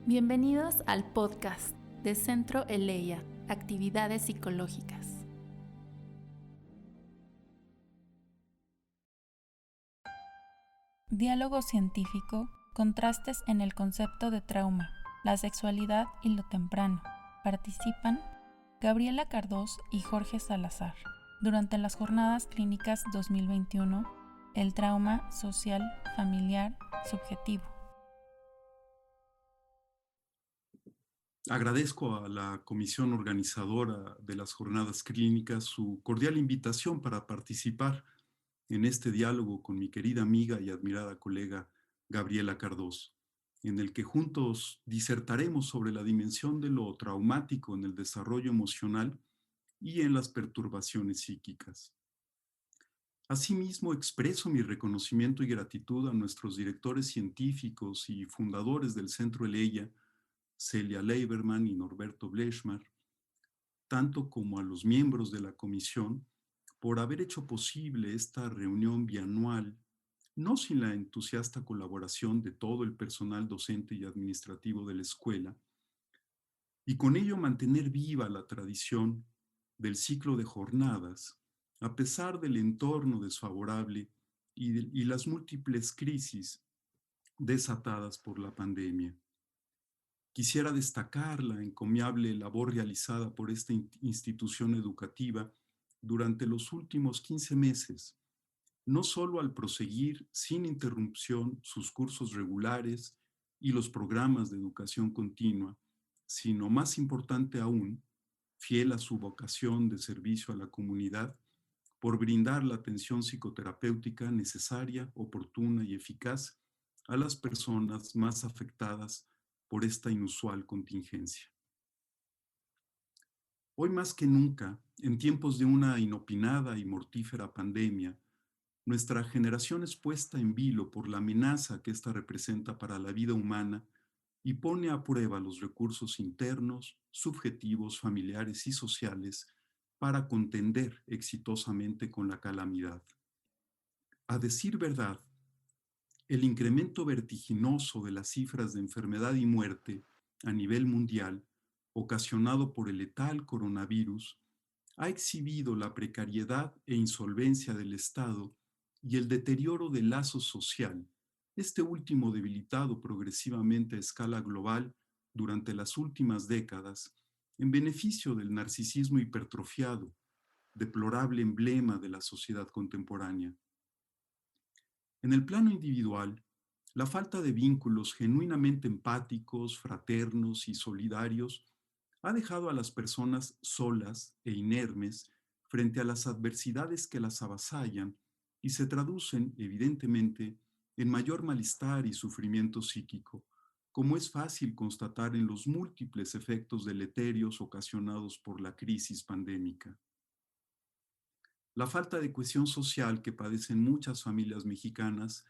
Bienvenidos al podcast de Centro Eleia, Actividades Psicológicas. Diálogo científico, contrastes en el concepto de trauma, la sexualidad y lo temprano. Participan Gabriela Cardós y Jorge Salazar. Durante las Jornadas Clínicas 2021, el trauma social, familiar, subjetivo. Agradezco a la comisión organizadora de las jornadas clínicas su cordial invitación para participar en este diálogo con mi querida amiga y admirada colega Gabriela Cardós, en el que juntos disertaremos sobre la dimensión de lo traumático en el desarrollo emocional y en las perturbaciones psíquicas. Asimismo, expreso mi reconocimiento y gratitud a nuestros directores científicos y fundadores del Centro Eleia, Celia Leiberman y Norberto Blechmar, tanto como a los miembros de la comisión, por haber hecho posible esta reunión bianual, no sin la entusiasta colaboración de todo el personal docente y administrativo de la escuela, y con ello mantener viva la tradición del ciclo de jornadas, a pesar del entorno desfavorable y las múltiples crisis desatadas por la pandemia. Quisiera destacar la encomiable labor realizada por esta institución educativa durante los últimos 15 meses, no solo al proseguir sin interrupción sus cursos regulares y los programas de educación continua, sino más importante aún, fiel a su vocación de servicio a la comunidad, por brindar la atención psicoterapéutica necesaria, oportuna y eficaz a las personas más afectadas por esta inusual contingencia. Hoy más que nunca, en tiempos de una inopinada y mortífera pandemia, nuestra generación es puesta en vilo por la amenaza que ésta representa para la vida humana y pone a prueba los recursos internos, subjetivos, familiares y sociales para contender exitosamente con la calamidad. A decir verdad, el incremento vertiginoso de las cifras de enfermedad y muerte a nivel mundial, ocasionado por el letal coronavirus, ha exhibido la precariedad e insolvencia del Estado y el deterioro del lazo social, este último debilitado progresivamente a escala global durante las últimas décadas, en beneficio del narcisismo hipertrofiado, deplorable emblema de la sociedad contemporánea. En el plano individual, la falta de vínculos genuinamente empáticos, fraternos y solidarios ha dejado a las personas solas e inermes frente a las adversidades que las avasallan y se traducen, evidentemente, en mayor malestar y sufrimiento psíquico, como es fácil constatar en los múltiples efectos deleterios ocasionados por la crisis pandémica. La falta de cohesión social que padecen muchas familias mexicanas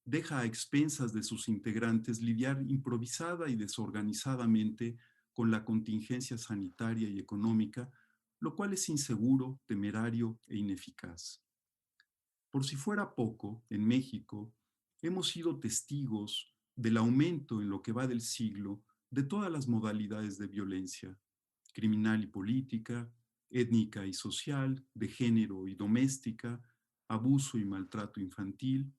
deja a expensas de sus integrantes lidiar improvisada y desorganizadamente con la contingencia sanitaria y económica, lo cual es inseguro, temerario e ineficaz. Por si fuera poco, en México hemos sido testigos del aumento en lo que va del siglo de todas las modalidades de violencia, criminal y política, étnica y social, de género y doméstica, abuso y maltrato infantil,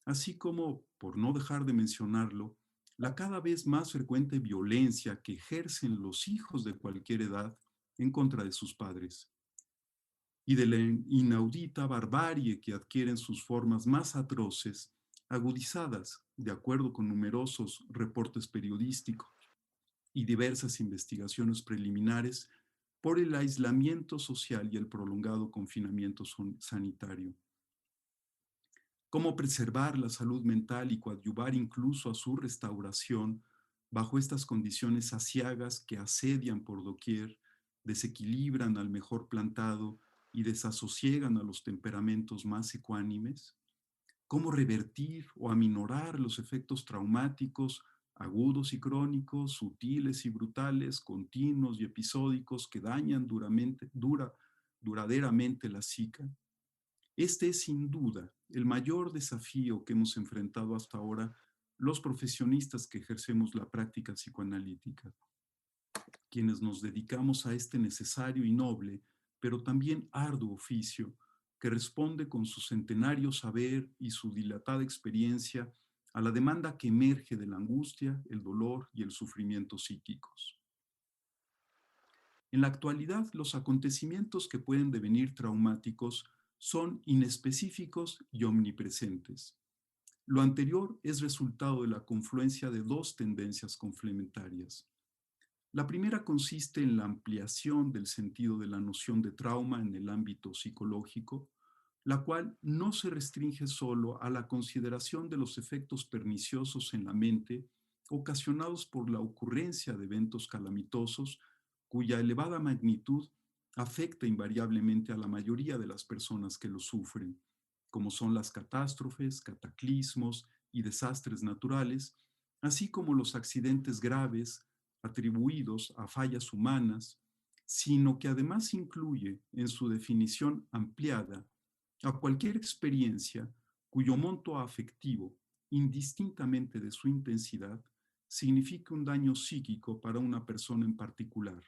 así como, por no dejar de mencionarlo, la cada vez más frecuente violencia que ejercen los hijos de cualquier edad en contra de sus padres, y de la inaudita barbarie que adquieren sus formas más atroces, agudizadas, de acuerdo con numerosos reportes periodísticos y diversas investigaciones preliminares, por el aislamiento social y el prolongado confinamiento sanitario. Cómo preservar la salud mental y coadyuvar incluso a su restauración bajo estas condiciones aciagas que asedian por doquier, desequilibran al mejor plantado y desasosiegan a los temperamentos más ecuánimes. Cómo revertir o aminorar los efectos traumáticos agudos y crónicos, sutiles y brutales, continuos y episódicos que dañan duraderamente la psique. Este es sin duda el mayor desafío que hemos enfrentado hasta ahora los profesionistas que ejercemos la práctica psicoanalítica, quienes nos dedicamos a este necesario y noble, pero también arduo oficio, que responde con su centenario saber y su dilatada experiencia a la demanda que emerge de la angustia, el dolor y el sufrimiento psíquicos. En la actualidad, los acontecimientos que pueden devenir traumáticos son inespecíficos y omnipresentes. Lo anterior es resultado de la confluencia de dos tendencias complementarias. La primera consiste en la ampliación del sentido de la noción de trauma en el ámbito psicológico, la cual no se restringe solo a la consideración de los efectos perniciosos en la mente ocasionados por la ocurrencia de eventos calamitosos cuya elevada magnitud afecta invariablemente a la mayoría de las personas que lo sufren, como son las catástrofes, cataclismos y desastres naturales, así como los accidentes graves atribuidos a fallas humanas, sino que además incluye en su definición ampliada a cualquier experiencia cuyo monto afectivo, indistintamente de su intensidad, signifique un daño psíquico para una persona en particular,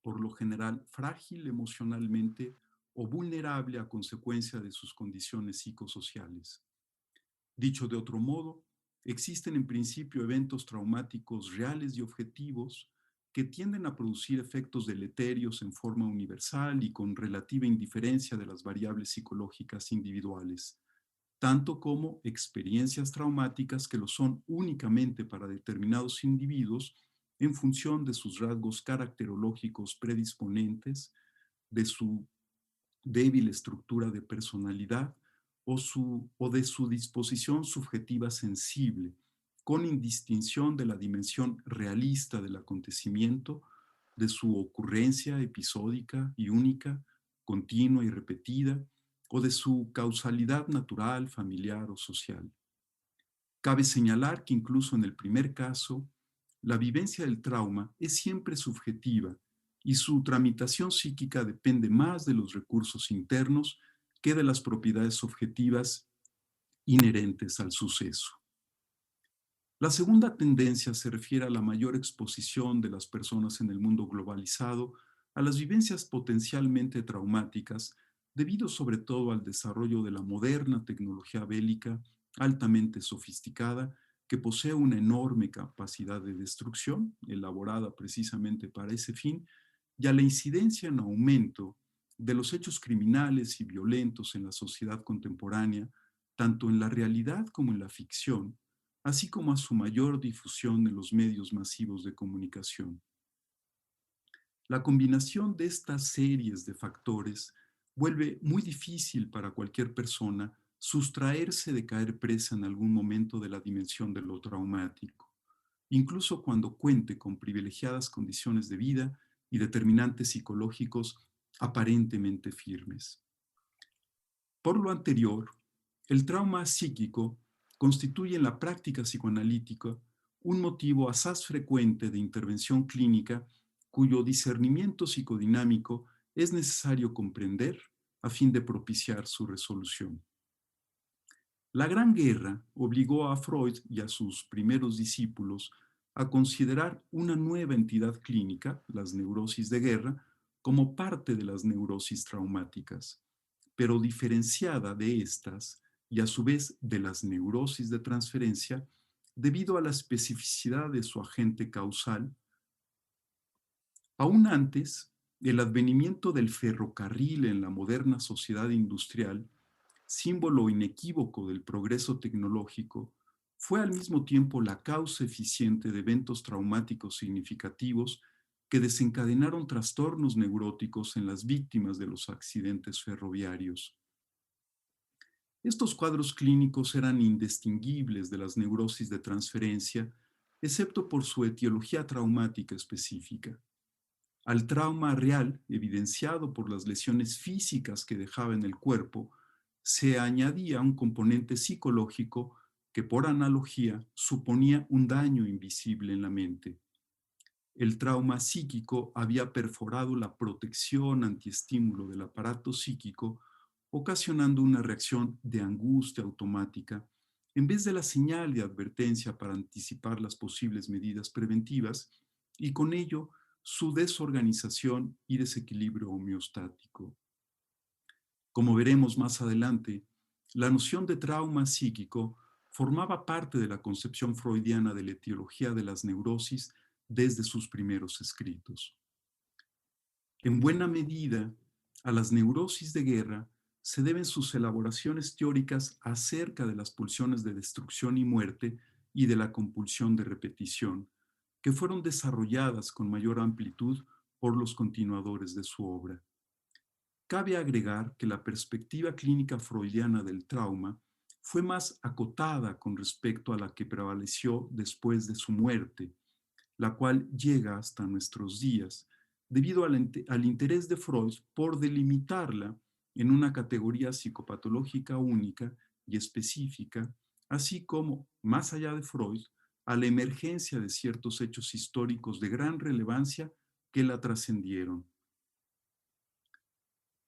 por lo general frágil emocionalmente o vulnerable a consecuencia de sus condiciones psicosociales. Dicho de otro modo, existen en principio eventos traumáticos reales y objetivos que tienden a producir efectos deleterios en forma universal y con relativa indiferencia de las variables psicológicas individuales, tanto como experiencias traumáticas que lo son únicamente para determinados individuos en función de sus rasgos caracterológicos predisponentes, de su débil estructura de personalidad o de su disposición subjetiva sensible, con indistinción de la dimensión realista del acontecimiento, de su ocurrencia episódica y única, continua y repetida, o de su causalidad natural, familiar o social. Cabe señalar que incluso en el primer caso, la vivencia del trauma es siempre subjetiva y su tramitación psíquica depende más de los recursos internos que de las propiedades objetivas inherentes al suceso. La segunda tendencia se refiere a la mayor exposición de las personas en el mundo globalizado a las vivencias potencialmente traumáticas, debido sobre todo al desarrollo de la moderna tecnología bélica altamente sofisticada que posee una enorme capacidad de destrucción, elaborada precisamente para ese fin, y a la incidencia en aumento de los hechos criminales y violentos en la sociedad contemporánea, tanto en la realidad como en la ficción, así como a su mayor difusión en los medios masivos de comunicación. La combinación de estas series de factores vuelve muy difícil para cualquier persona sustraerse de caer presa en algún momento de la dimensión de lo traumático, incluso cuando cuente con privilegiadas condiciones de vida y determinantes psicológicos aparentemente firmes. Por lo anterior, el trauma psíquico constituye en la práctica psicoanalítica un motivo asaz frecuente de intervención clínica cuyo discernimiento psicodinámico es necesario comprender a fin de propiciar su resolución. La Gran Guerra obligó a Freud y a sus primeros discípulos a considerar una nueva entidad clínica, las neurosis de guerra, como parte de las neurosis traumáticas, pero diferenciada de estas y a su vez de las neurosis de transferencia debido a la especificidad de su agente causal. Aún antes, el advenimiento del ferrocarril en la moderna sociedad industrial, símbolo inequívoco del progreso tecnológico, fue al mismo tiempo la causa eficiente de eventos traumáticos significativos que desencadenaron trastornos neuróticos en las víctimas de los accidentes ferroviarios. Estos cuadros clínicos eran indistinguibles de las neurosis de transferencia, excepto por su etiología traumática específica. Al trauma real, evidenciado por las lesiones físicas que dejaba en el cuerpo, se añadía un componente psicológico que, por analogía, suponía un daño invisible en la mente. El trauma psíquico había perforado la protección antiestímulo del aparato psíquico, ocasionando una reacción de angustia automática en vez de la señal de advertencia para anticipar las posibles medidas preventivas y con ello su desorganización y desequilibrio homeostático. Como veremos más adelante, la noción de trauma psíquico formaba parte de la concepción freudiana de la etiología de las neurosis desde sus primeros escritos. En buena medida, a las neurosis de guerra se deben sus elaboraciones teóricas acerca de las pulsiones de destrucción y muerte y de la compulsión de repetición, que fueron desarrolladas con mayor amplitud por los continuadores de su obra. Cabe agregar que la perspectiva clínica freudiana del trauma fue más acotada con respecto a la que prevaleció después de su muerte, la cual llega hasta nuestros días, debido al interés de Freud por delimitarla en una categoría psicopatológica única y específica, así como, más allá de Freud, a la emergencia de ciertos hechos históricos de gran relevancia que la trascendieron.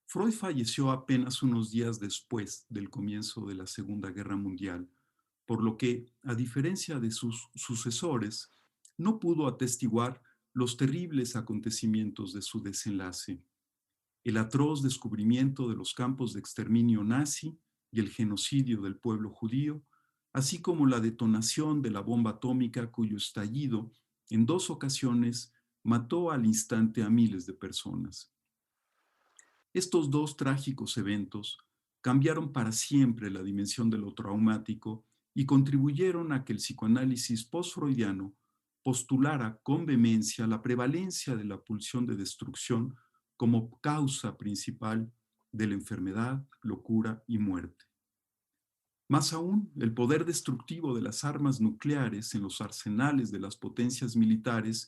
Freud falleció apenas unos días después del comienzo de la Segunda Guerra Mundial, por lo que, a diferencia de sus sucesores, no pudo atestiguar los terribles acontecimientos de su desenlace, el atroz descubrimiento de los campos de exterminio nazi y el genocidio del pueblo judío, así como la detonación de la bomba atómica cuyo estallido en 2 ocasiones mató al instante a miles de personas. Estos 2 trágicos eventos cambiaron para siempre la dimensión de lo traumático y contribuyeron a que el psicoanálisis post-freudiano postulara con vehemencia la prevalencia de la pulsión de destrucción como causa principal de la enfermedad, locura y muerte. Más aún, el poder destructivo de las armas nucleares en los arsenales de las potencias militares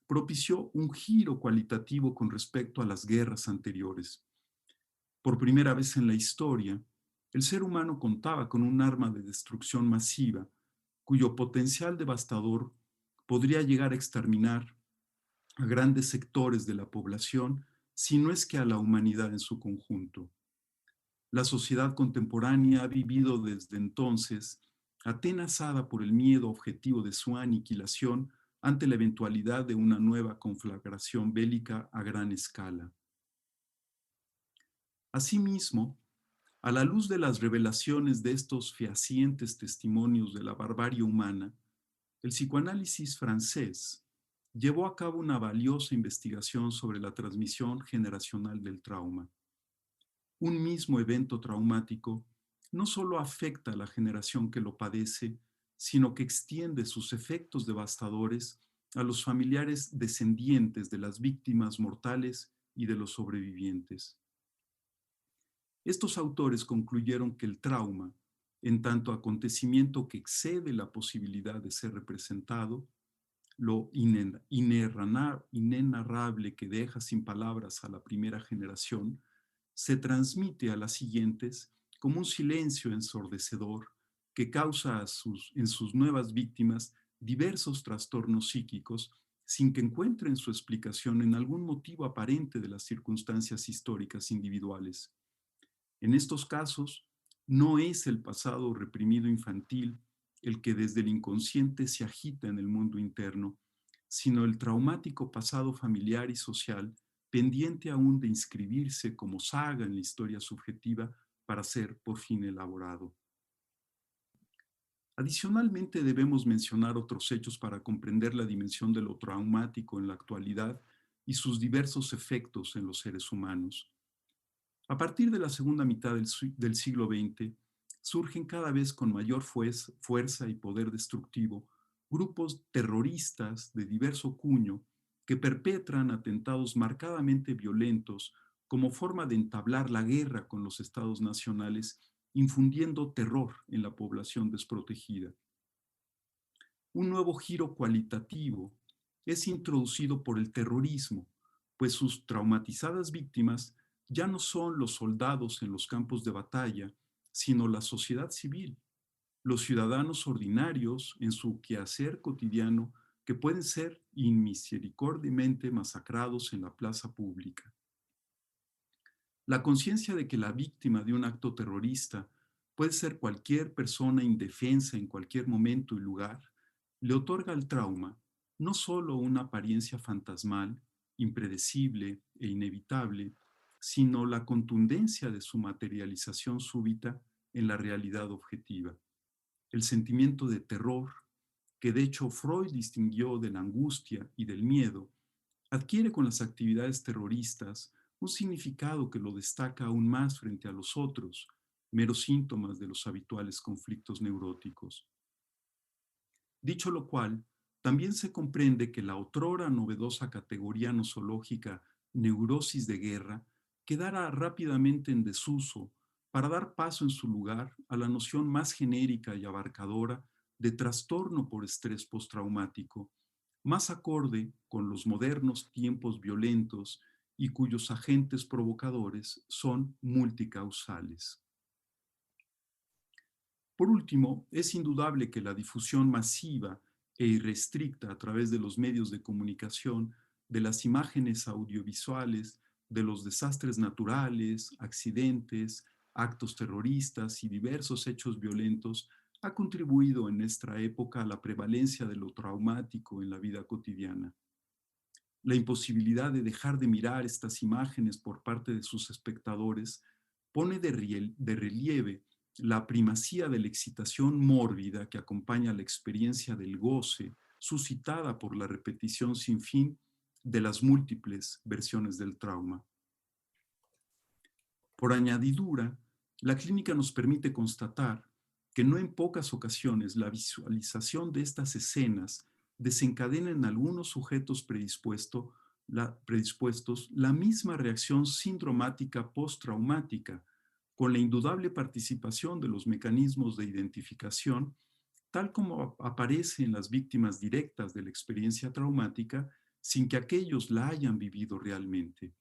propició un giro cualitativo con respecto a las guerras anteriores. Por primera vez en la historia, el ser humano contaba con un arma de destrucción masiva cuyo potencial devastador podría llegar a exterminar a grandes sectores de la población, si no es que a la humanidad en su conjunto. La sociedad contemporánea ha vivido desde entonces atenazada por el miedo objetivo de su aniquilación ante la eventualidad de una nueva conflagración bélica a gran escala. Asimismo, a la luz de las revelaciones de estos fehacientes testimonios de la barbarie humana, el psicoanálisis francés llevó a cabo una valiosa investigación sobre la transmisión generacional del trauma. Un mismo evento traumático no solo afecta a la generación que lo padece, sino que extiende sus efectos devastadores a los familiares descendientes de las víctimas mortales y de los sobrevivientes. Estos autores concluyeron que el trauma, en tanto acontecimiento que excede la posibilidad de ser representado, lo inenarrable que deja sin palabras a la primera generación, se transmite a las siguientes como un silencio ensordecedor que causa en sus nuevas víctimas diversos trastornos psíquicos sin que encuentren su explicación en algún motivo aparente de las circunstancias históricas individuales. En estos casos, no es el pasado reprimido infantil el que desde el inconsciente se agita en el mundo interno, sino el traumático pasado familiar y social pendiente aún de inscribirse como saga en la historia subjetiva para ser por fin elaborado. Adicionalmente, debemos mencionar otros hechos para comprender la dimensión de lo traumático en la actualidad y sus diversos efectos en los seres humanos. A partir de la segunda mitad del siglo XX, surgen cada vez con mayor fuerza y poder destructivo grupos terroristas de diverso cuño que perpetran atentados marcadamente violentos como forma de entablar la guerra con los estados nacionales, infundiendo terror en la población desprotegida. Un nuevo giro cualitativo es introducido por el terrorismo, pues sus traumatizadas víctimas ya no son los soldados en los campos de batalla, sino la sociedad civil, los ciudadanos ordinarios en su quehacer cotidiano que pueden ser inmisericordiamente masacrados en la plaza pública. La conciencia de que la víctima de un acto terrorista Puede ser cualquier persona indefensa en cualquier momento y lugar, le otorga al trauma no solo una apariencia fantasmal, impredecible e inevitable, sino la contundencia de su materialización súbita en la realidad objetiva. El sentimiento de terror, que de hecho Freud distinguió de la angustia y del miedo, adquiere con las actividades terroristas un significado que lo destaca aún más frente a los otros, meros síntomas de los habituales conflictos neuróticos. Dicho lo cual, también se comprende que la otrora novedosa categoría nosológica neurosis de guerra quedara rápidamente en desuso para dar paso en su lugar a la noción más genérica y abarcadora de trastorno por estrés postraumático, más acorde con los modernos tiempos violentos y cuyos agentes provocadores son multicausales. Por último, es indudable que la difusión masiva e irrestricta a través de los medios de comunicación de las imágenes audiovisuales de los desastres naturales, accidentes, actos terroristas y diversos hechos violentos ha contribuido en nuestra época a la prevalencia de lo traumático en la vida cotidiana. La imposibilidad de dejar de mirar estas imágenes por parte de sus espectadores pone de relieve la primacía de la excitación mórbida que acompaña la experiencia del goce suscitada por la repetición sin fin de las múltiples versiones del trauma. Por añadidura, la clínica nos permite constatar que no en pocas ocasiones la visualización de estas escenas desencadena en algunos sujetos predispuestos la misma reacción sindromática postraumática, con la indudable participación de los mecanismos de identificación, tal como aparece en las víctimas directas de la experiencia traumática, sin que aquellos la hayan vivido realmente.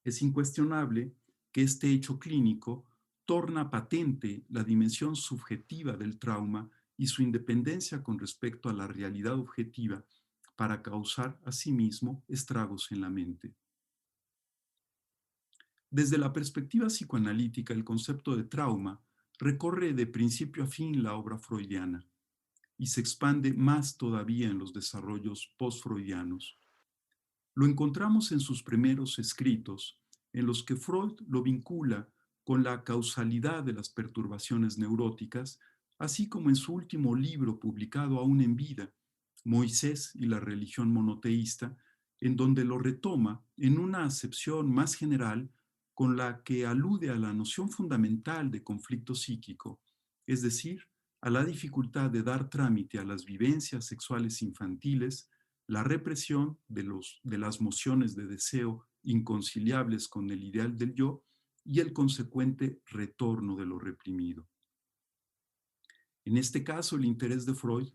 Es incuestionable que este hecho clínico torna patente la dimensión subjetiva del trauma y su independencia con respecto a la realidad objetiva para causar asimismo estragos en la mente. Desde la perspectiva psicoanalítica, el concepto de trauma recorre de principio a fin la obra freudiana y se expande más todavía en los desarrollos postfreudianos. Lo encontramos en sus primeros escritos, en los que Freud lo vincula con la causalidad de las perturbaciones neuróticas, así como en su último libro publicado aún en vida, Moisés y la religión monoteísta, en donde lo retoma en una acepción más general con la que alude a la noción fundamental de conflicto psíquico, es decir, a la dificultad de dar trámite a las vivencias sexuales infantiles, la represión de las mociones de deseo inconciliables con el ideal del yo y el consecuente retorno de lo reprimido. En este caso, el interés de Freud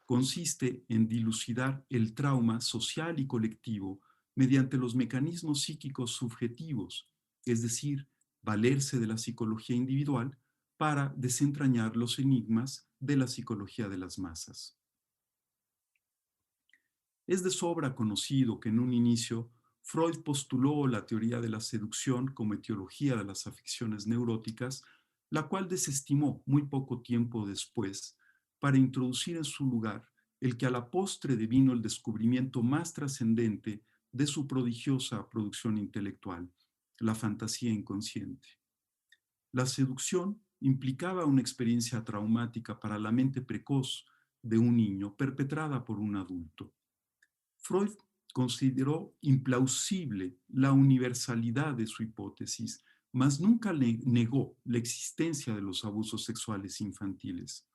consiste en dilucidar el trauma social y colectivo mediante los mecanismos psíquicos subjetivos, es decir, valerse de la psicología individual para desentrañar los enigmas de la psicología de las masas. Es de sobra conocido que en un inicio Freud postuló la teoría de la seducción como etiología de las afecciones neuróticas, la cual desestimó muy poco tiempo después para introducir en su lugar el que a la postre devino el descubrimiento más trascendente de su prodigiosa producción intelectual, la fantasía inconsciente. La seducción implicaba una experiencia traumática para la mente precoz de un niño perpetrada por un adulto. Freud consideró implausible la universalidad de su hipótesis, mas nunca le negó la existencia de los abusos sexuales infantiles.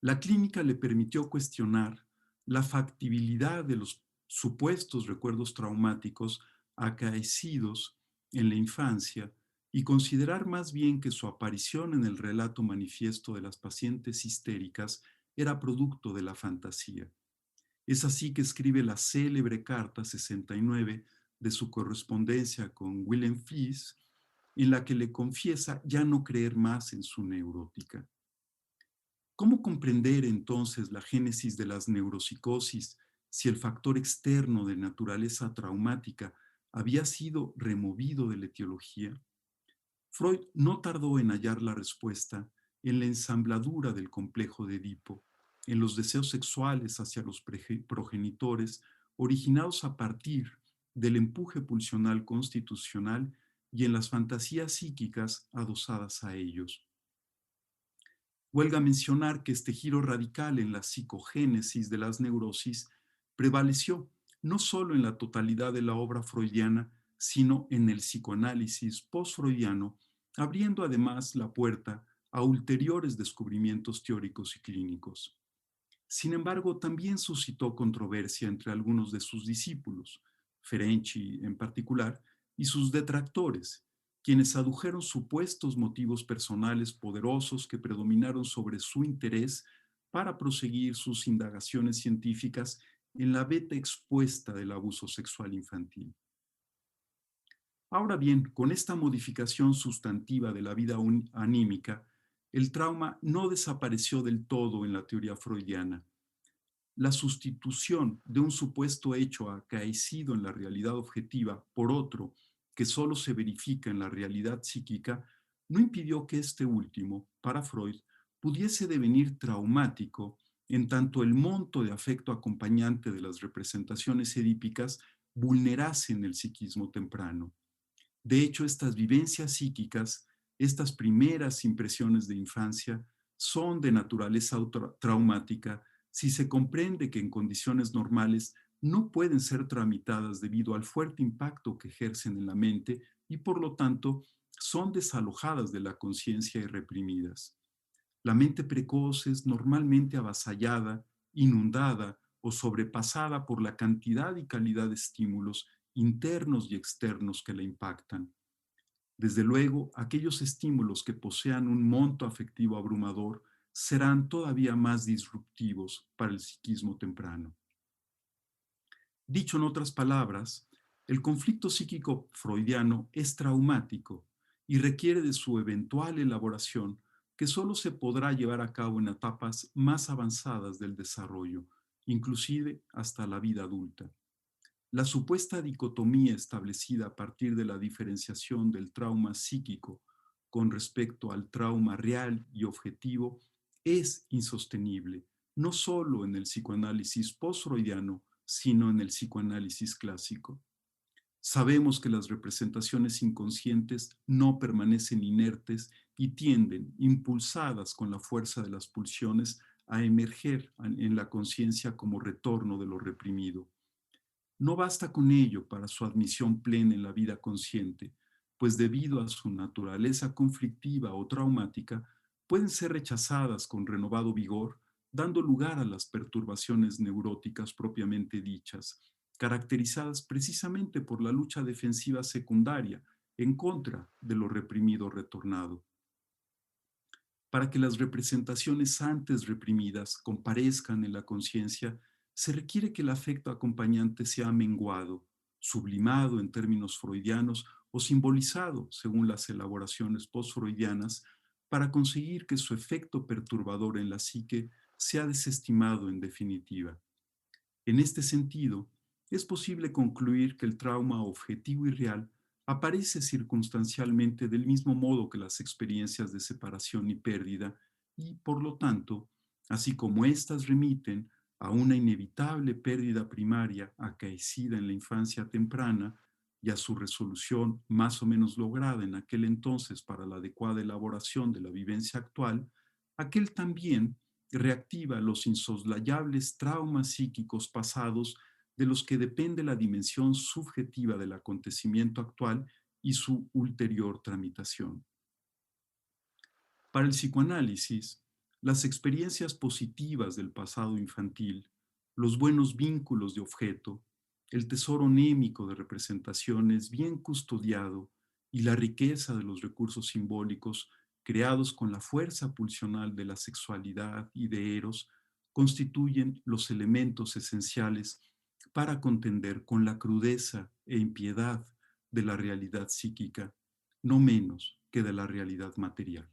La clínica le permitió cuestionar la factibilidad de los supuestos recuerdos traumáticos acaecidos en la infancia y considerar más bien que su aparición en el relato manifiesto de las pacientes histéricas era producto de la fantasía. Es así que escribe la célebre Carta 69 de su correspondencia con Wilhelm Fliess, en la que le confiesa ya no creer más en su neurótica. ¿Cómo comprender entonces la génesis de las neuropsicosis si el factor externo de naturaleza traumática había sido removido de la etiología? Freud no tardó en hallar la respuesta en la ensambladura del complejo de Edipo, en los deseos sexuales hacia los progenitores originados a partir del empuje pulsional constitucional y en las fantasías psíquicas adosadas a ellos. Huelga mencionar que este giro radical en la psicogénesis de las neurosis prevaleció no solo en la totalidad de la obra freudiana, sino en el psicoanálisis post-freudiano, abriendo además la puerta a ulteriores descubrimientos teóricos y clínicos. Sin embargo, también suscitó controversia entre algunos de sus discípulos, Ferenczi en particular, y sus detractores, quienes adujeron supuestos motivos personales poderosos que predominaron sobre su interés para proseguir sus indagaciones científicas en la veta expuesta del abuso sexual infantil. Ahora bien, con esta modificación sustantiva de la vida anímica, el trauma no desapareció del todo en la teoría freudiana. La sustitución de un supuesto hecho acaecido en la realidad objetiva por otro que solo se verifica en la realidad psíquica no impidió que este último, para Freud, pudiese devenir traumático en tanto el monto de afecto acompañante de las representaciones edípicas vulnerasen el psiquismo temprano. De hecho, estas vivencias psíquicas, estas primeras impresiones de infancia, son de naturaleza traumática si se comprende que en condiciones normales no pueden ser tramitadas debido al fuerte impacto que ejercen en la mente y por lo tanto son desalojadas de la conciencia y reprimidas. La mente precoz es normalmente avasallada, inundada o sobrepasada por la cantidad y calidad de estímulos internos y externos que la impactan. Desde luego, aquellos estímulos que posean un monto afectivo abrumador serán todavía más disruptivos para el psiquismo temprano. Dicho en otras palabras, el conflicto psíquico freudiano es traumático y requiere de su eventual elaboración que solo se podrá llevar a cabo en etapas más avanzadas del desarrollo, inclusive hasta la vida adulta. La supuesta dicotomía establecida a partir de la diferenciación del trauma psíquico con respecto al trauma real y objetivo es insostenible, no solo en el psicoanálisis post-freudiano, sino en el psicoanálisis clásico. Sabemos que las representaciones inconscientes no permanecen inertes y tienden, impulsadas con la fuerza de las pulsiones, a emerger en la conciencia como retorno de lo reprimido. No basta con ello para su admisión plena en la vida consciente, pues debido a su naturaleza conflictiva o traumática, pueden ser rechazadas con renovado vigor, dando lugar a las perturbaciones neuróticas propiamente dichas, caracterizadas precisamente por la lucha defensiva secundaria en contra de lo reprimido retornado. Para que las representaciones antes reprimidas comparezcan en la conciencia, se requiere que el afecto acompañante sea menguado, sublimado en términos freudianos o simbolizado según las elaboraciones postfreudianas para conseguir que su efecto perturbador en la psique sea desestimado en definitiva. En este sentido, es posible concluir que el trauma objetivo y real aparece circunstancialmente del mismo modo que las experiencias de separación y pérdida y, por lo tanto, así como éstas remiten a una inevitable pérdida primaria acaecida en la infancia temprana y a su resolución más o menos lograda en aquel entonces para la adecuada elaboración de la vivencia actual, aquel también reactiva los insoslayables traumas psíquicos pasados de los que depende la dimensión subjetiva del acontecimiento actual y su ulterior tramitación. Para el psicoanálisis, las experiencias positivas del pasado infantil, los buenos vínculos de objeto, el tesoro anémico de representaciones bien custodiado y la riqueza de los recursos simbólicos creados con la fuerza pulsional de la sexualidad y de Eros constituyen los elementos esenciales para contender con la crudeza e impiedad de la realidad psíquica, no menos que de la realidad material.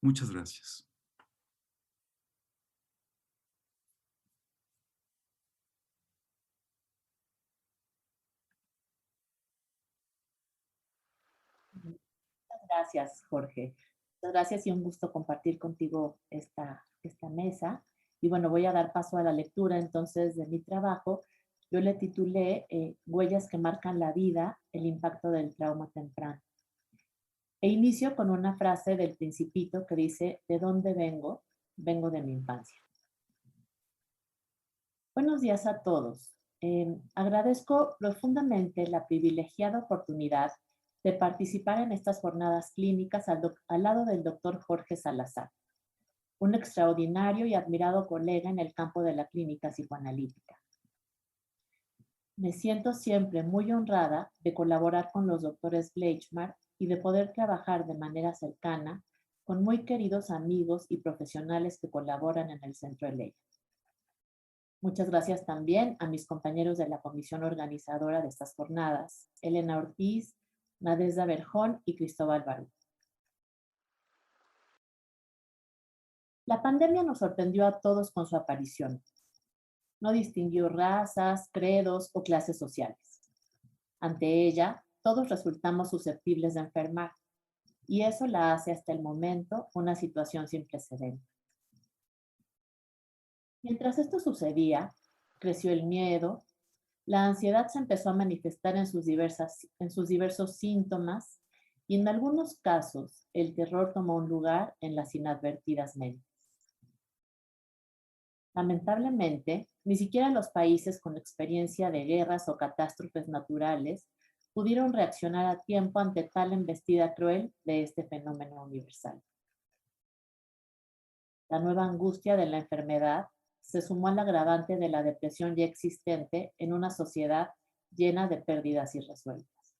Muchas gracias. Gracias, Jorge. Muchas gracias y un gusto compartir contigo esta mesa. Y bueno, voy a dar paso a la lectura entonces de mi trabajo. Yo le titulé Huellas que marcan la vida, el impacto del trauma temprano. E inicio con una frase del Principito que dice, ¿de dónde vengo? Vengo de mi infancia. Buenos días a todos. Agradezco profundamente la privilegiada oportunidad de participar en estas jornadas clínicas al lado del doctor Jorge Salazar, un extraordinario y admirado colega en el campo de la clínica psicoanalítica. Me siento siempre muy honrada de colaborar con los doctores Bleichmar y de poder trabajar de manera cercana con muy queridos amigos y profesionales que colaboran en el Centro Eleya. Muchas gracias también a mis compañeros de la comisión organizadora de estas jornadas, Elena Ortiz, Nadezhda Berjón y Cristóbal Barú. La pandemia nos sorprendió a todos con su aparición. No distinguió razas, credos o clases sociales. Ante ella, todos resultamos susceptibles de enfermar, y eso la hace hasta el momento una situación sin precedentes. Mientras esto sucedía, creció el miedo, la ansiedad se empezó a manifestar en sus diversos síntomas y en algunos casos el terror tomó un lugar en las inadvertidas mentes. Lamentablemente, ni siquiera los países con experiencia de guerras o catástrofes naturales pudieron reaccionar a tiempo ante tal embestida cruel de este fenómeno universal. La nueva angustia de la enfermedad se sumó al agravante de la depresión ya existente en una sociedad llena de pérdidas irresueltas.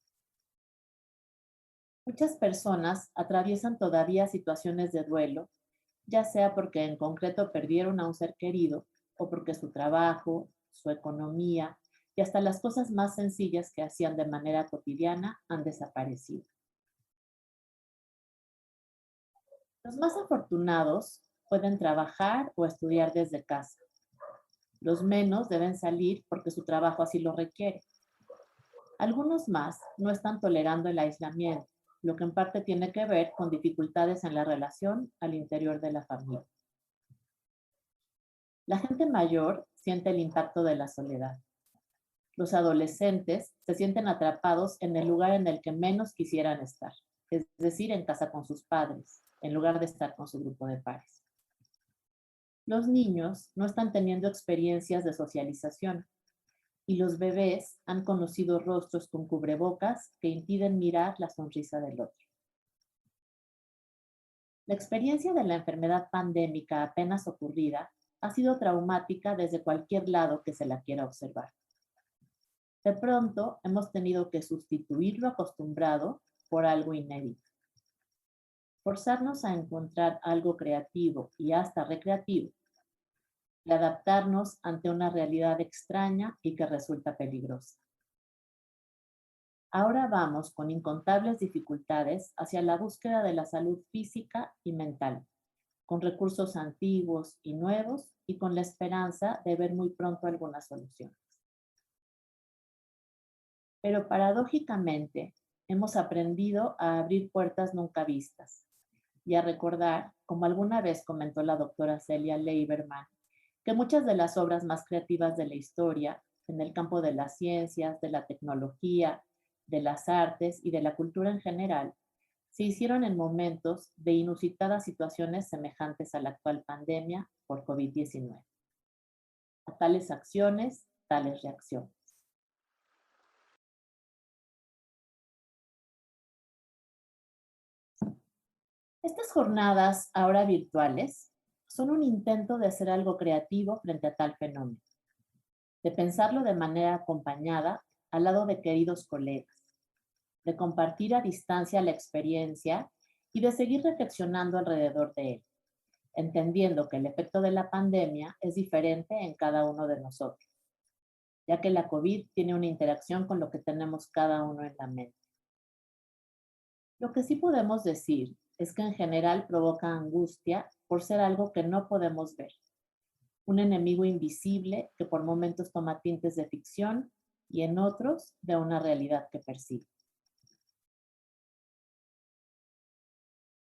Muchas personas atraviesan todavía situaciones de duelo, ya sea porque en concreto perdieron a un ser querido o porque su trabajo, su economía y hasta las cosas más sencillas que hacían de manera cotidiana han desaparecido. Los más afortunados pueden trabajar o estudiar desde casa. Los menos deben salir porque su trabajo así lo requiere. Algunos más no están tolerando el aislamiento, lo que en parte tiene que ver con dificultades en la relación al interior de la familia. La gente mayor siente el impacto de la soledad. Los adolescentes se sienten atrapados en el lugar en el que menos quisieran estar, es decir, en casa con sus padres, en lugar de estar con su grupo de pares. Los niños no están teniendo experiencias de socialización y los bebés han conocido rostros con cubrebocas que impiden mirar la sonrisa del otro. La experiencia de la enfermedad pandémica apenas ocurrida ha sido traumática desde cualquier lado que se la quiera observar. De pronto hemos tenido que sustituir lo acostumbrado por algo inédito. Forzarnos a encontrar algo creativo y hasta recreativo y adaptarnos ante una realidad extraña y que resulta peligrosa. Ahora vamos con incontables dificultades hacia la búsqueda de la salud física y mental, con recursos antiguos y nuevos y con la esperanza de ver muy pronto algunas soluciones. Pero paradójicamente, hemos aprendido a abrir puertas nunca vistas y a recordar, como alguna vez comentó la doctora Celia Leiberman, que muchas de las obras más creativas de la historia, en el campo de las ciencias, de la tecnología, de las artes y de la cultura en general, se hicieron en momentos de inusitadas situaciones semejantes a la actual pandemia por COVID-19. A tales acciones, tales reacciones. Estas jornadas, ahora virtuales, son un intento de hacer algo creativo frente a tal fenómeno, de pensarlo de manera acompañada al lado de queridos colegas, de compartir a distancia la experiencia y de seguir reflexionando alrededor de él, entendiendo que el efecto de la pandemia es diferente en cada uno de nosotros, ya que la COVID tiene una interacción con lo que tenemos cada uno en la mente. Lo que sí podemos decir es que en general provoca angustia por ser algo que no podemos ver, un enemigo invisible que por momentos toma tintes de ficción y en otros de una realidad que percibe.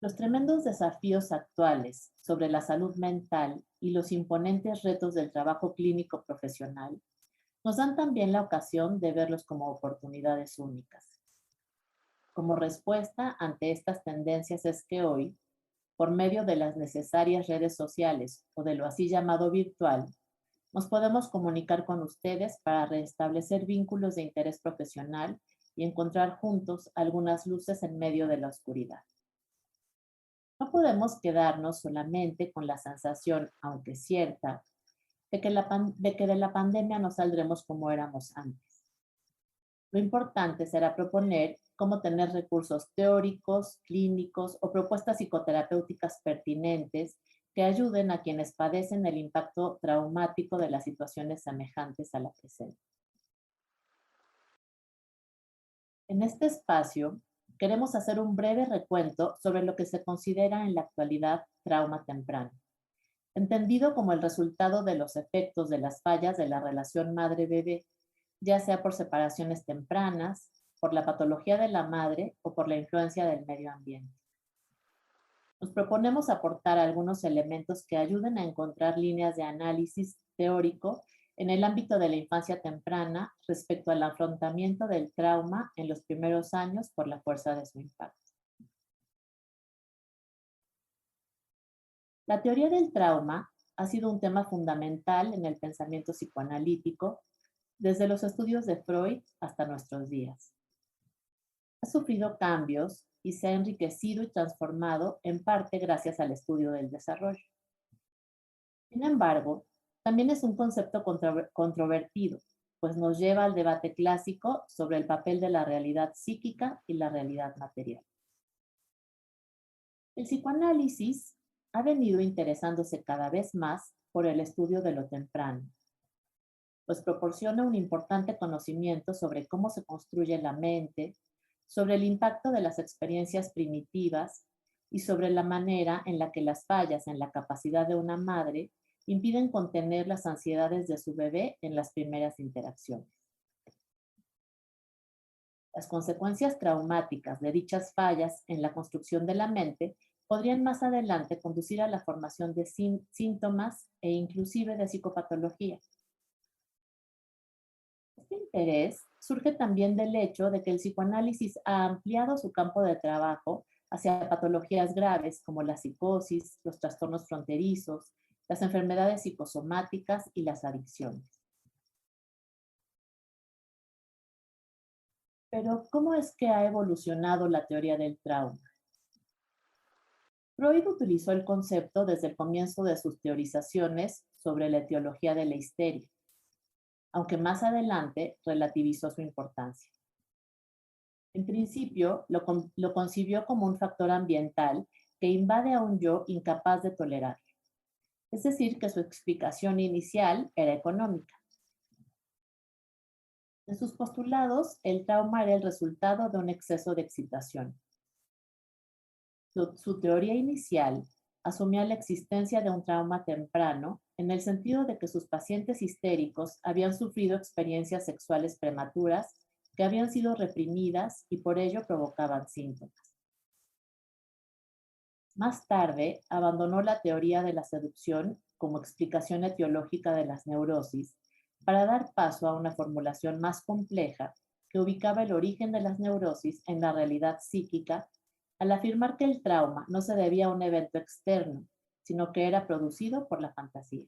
Los tremendos desafíos actuales sobre la salud mental y los imponentes retos del trabajo clínico profesional nos dan también la ocasión de verlos como oportunidades únicas. Como respuesta ante estas tendencias es que hoy, por medio de las necesarias redes sociales o de lo así llamado virtual, nos podemos comunicar con ustedes para restablecer vínculos de interés profesional y encontrar juntos algunas luces en medio de la oscuridad. No podemos quedarnos solamente con la sensación, aunque cierta, de que de la pandemia no saldremos como éramos antes. Lo importante será proponer cómo tener recursos teóricos, clínicos o propuestas psicoterapéuticas pertinentes que ayuden a quienes padecen el impacto traumático de las situaciones semejantes a la presente. En este espacio, queremos hacer un breve recuento sobre lo que se considera en la actualidad trauma temprano, entendido como el resultado de los efectos de las fallas de la relación madre-bebé, ya sea por separaciones tempranas, por la patología de la madre o por la influencia del medio ambiente. Nos proponemos aportar algunos elementos que ayuden a encontrar líneas de análisis teórico en el ámbito de la infancia temprana respecto al afrontamiento del trauma en los primeros años por la fuerza de su impacto. La teoría del trauma ha sido un tema fundamental en el pensamiento psicoanalítico desde los estudios de Freud hasta nuestros días. Ha sufrido cambios y se ha enriquecido y transformado en parte gracias al estudio del desarrollo. Sin embargo, también es un concepto controvertido, pues nos lleva al debate clásico sobre el papel de la realidad psíquica y la realidad material. El psicoanálisis ha venido interesándose cada vez más por el estudio de lo temprano, pues proporciona un importante conocimiento sobre cómo se construye la mente, sobre el impacto de las experiencias primitivas y sobre la manera en la que las fallas en la capacidad de una madre impiden contener las ansiedades de su bebé en las primeras interacciones. Las consecuencias traumáticas de dichas fallas en la construcción de la mente podrían más adelante conducir a la formación de síntomas e inclusive de psicopatología. Este interés surge también del hecho de que el psicoanálisis ha ampliado su campo de trabajo hacia patologías graves como la psicosis, los trastornos fronterizos, las enfermedades psicosomáticas y las adicciones. Pero, ¿cómo es que ha evolucionado la teoría del trauma? Freud utilizó el concepto desde el comienzo de sus teorizaciones sobre la etiología de la histeria, aunque más adelante relativizó su importancia. En principio, lo concibió como un factor ambiental que invade a un yo incapaz de tolerarlo. Es decir, que su explicación inicial era económica. En sus postulados, el trauma era el resultado de un exceso de excitación. Su teoría inicial asumía la existencia de un trauma temprano en el sentido de que sus pacientes histéricos habían sufrido experiencias sexuales prematuras que habían sido reprimidas y por ello provocaban síntomas. Más tarde, abandonó la teoría de la seducción como explicación etiológica de las neurosis para dar paso a una formulación más compleja que ubicaba el origen de las neurosis en la realidad psíquica al afirmar que el trauma no se debía a un evento externo, sino que era producido por la fantasía.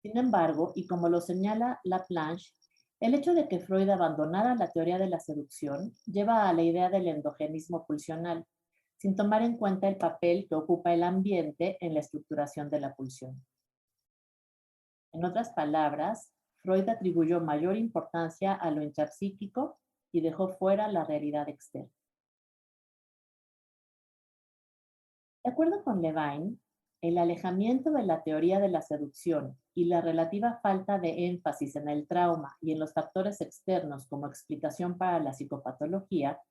Sin embargo, y como lo señala Laplanche, el hecho de que Freud abandonara la teoría de la seducción lleva a la idea del endogenismo pulsional, sin tomar en cuenta el papel que ocupa el ambiente en la estructuración de la pulsión. En otras palabras, Freud atribuyó mayor importancia a lo intrapsíquico y dejó fuera la realidad externa. De acuerdo con Levine, el alejamiento de la teoría de la seducción y la relativa falta de énfasis en el trauma y en los factores externos como explicación para la psicopatología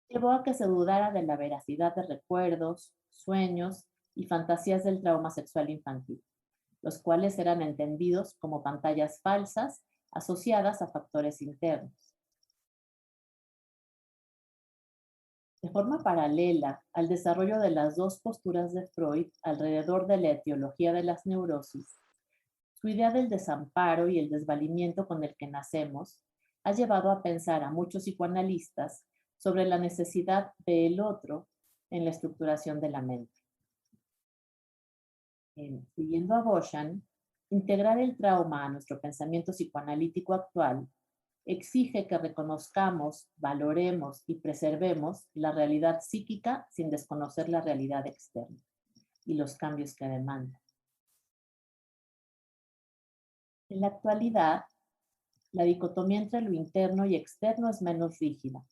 llevó a que se dudara de la veracidad de recuerdos, sueños y fantasías del trauma sexual infantil, los cuales eran entendidos como pantallas falsas asociadas a factores internos. De forma paralela al desarrollo de las dos posturas de Freud alrededor de la etiología de las neurosis, su idea del desamparo y el desvalimiento con el que nacemos ha llevado a pensar a muchos psicoanalistas sobre la necesidad del otro en la estructuración de la mente. Siguiendo a Boshan, integrar el trauma a nuestro pensamiento psicoanalítico actual exige que reconozcamos, valoremos y preservemos la realidad psíquica sin desconocer la realidad externa y los cambios que demanda. En la actualidad, la dicotomía entre lo interno y externo es menos rígida,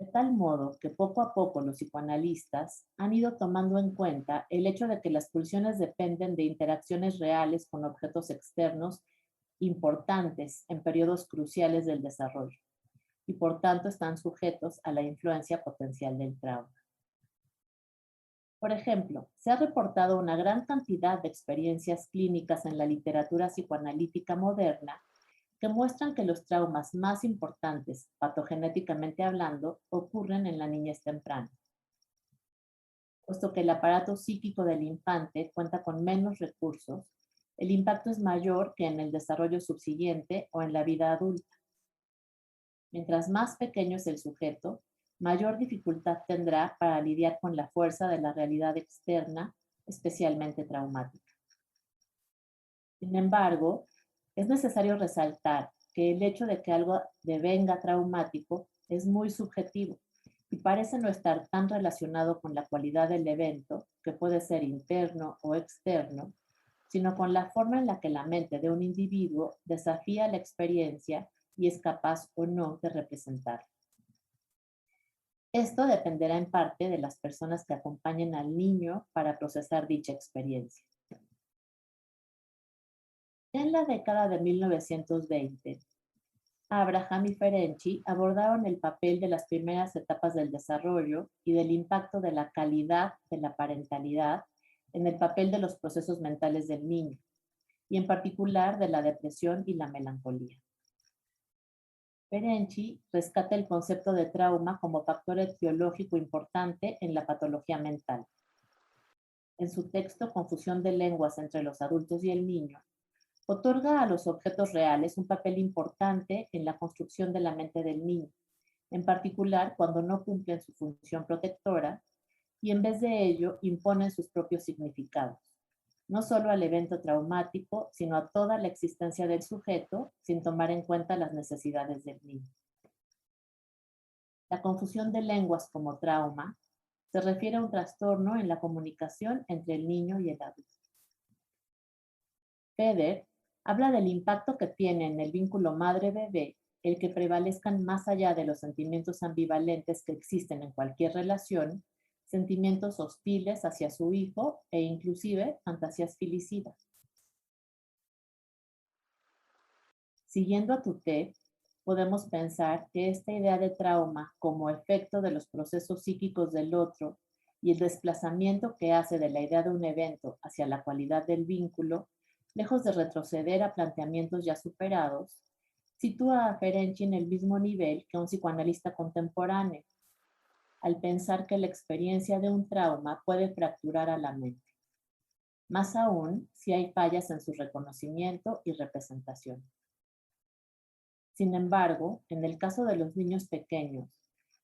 de tal modo que poco a poco los psicoanalistas han ido tomando en cuenta el hecho de que las pulsiones dependen de interacciones reales con objetos externos importantes en periodos cruciales del desarrollo y por tanto están sujetos a la influencia potencial del trauma. Por ejemplo, se ha reportado una gran cantidad de experiencias clínicas en la literatura psicoanalítica moderna que muestran que los traumas más importantes, patogenéticamente hablando, ocurren en la niñez temprana. Puesto que el aparato psíquico del infante cuenta con menos recursos, el impacto es mayor que en el desarrollo subsiguiente o en la vida adulta. Mientras más pequeño es el sujeto, mayor dificultad tendrá para lidiar con la fuerza de la realidad externa, especialmente traumática. Sin embargo, es necesario resaltar que el hecho de que algo devenga traumático es muy subjetivo y parece no estar tan relacionado con la cualidad del evento, que puede ser interno o externo, sino con la forma en la que la mente de un individuo desafía la experiencia y es capaz o no de representarla. Esto dependerá en parte de las personas que acompañen al niño para procesar dicha experiencia. En la década de 1920, Abraham y Ferenczi abordaron el papel de las primeras etapas del desarrollo y del impacto de la calidad de la parentalidad en el papel de los procesos mentales del niño, y en particular de la depresión y la melancolía. Ferenczi rescata el concepto de trauma como factor etiológico importante en la patología mental. En su texto Confusión de lenguas entre los adultos y el niño, otorga a los objetos reales un papel importante en la construcción de la mente del niño, en particular cuando no cumplen su función protectora y en vez de ello imponen sus propios significados, no solo al evento traumático, sino a toda la existencia del sujeto, sin tomar en cuenta las necesidades del niño. La confusión de lenguas como trauma se refiere a un trastorno en la comunicación entre el niño y el adulto. Feder habla del impacto que tiene en el vínculo madre-bebé el que prevalezcan más allá de los sentimientos ambivalentes que existen en cualquier relación, sentimientos hostiles hacia su hijo e inclusive fantasías filicidas. Siguiendo a Tutet, podemos pensar que esta idea de trauma como efecto de los procesos psíquicos del otro y el desplazamiento que hace de la idea de un evento hacia la cualidad del vínculo, lejos de retroceder a planteamientos ya superados, sitúa a Ferenczi en el mismo nivel que un psicoanalista contemporáneo, al pensar que la experiencia de un trauma puede fracturar a la mente, más aún si hay fallas en su reconocimiento y representación. Sin embargo, en el caso de los niños pequeños,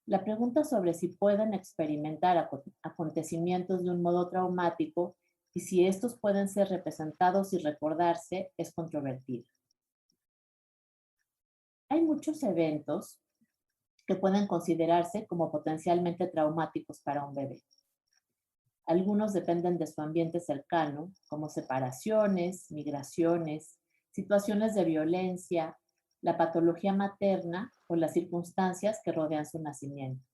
la pregunta sobre si pueden experimentar acontecimientos de un modo traumático y si estos pueden ser representados y recordarse es controvertida. Hay muchos eventos que pueden considerarse como potencialmente traumáticos para un bebé. Algunos dependen de su ambiente cercano, como separaciones, migraciones, situaciones de violencia, la patología materna o las circunstancias que rodean su nacimiento.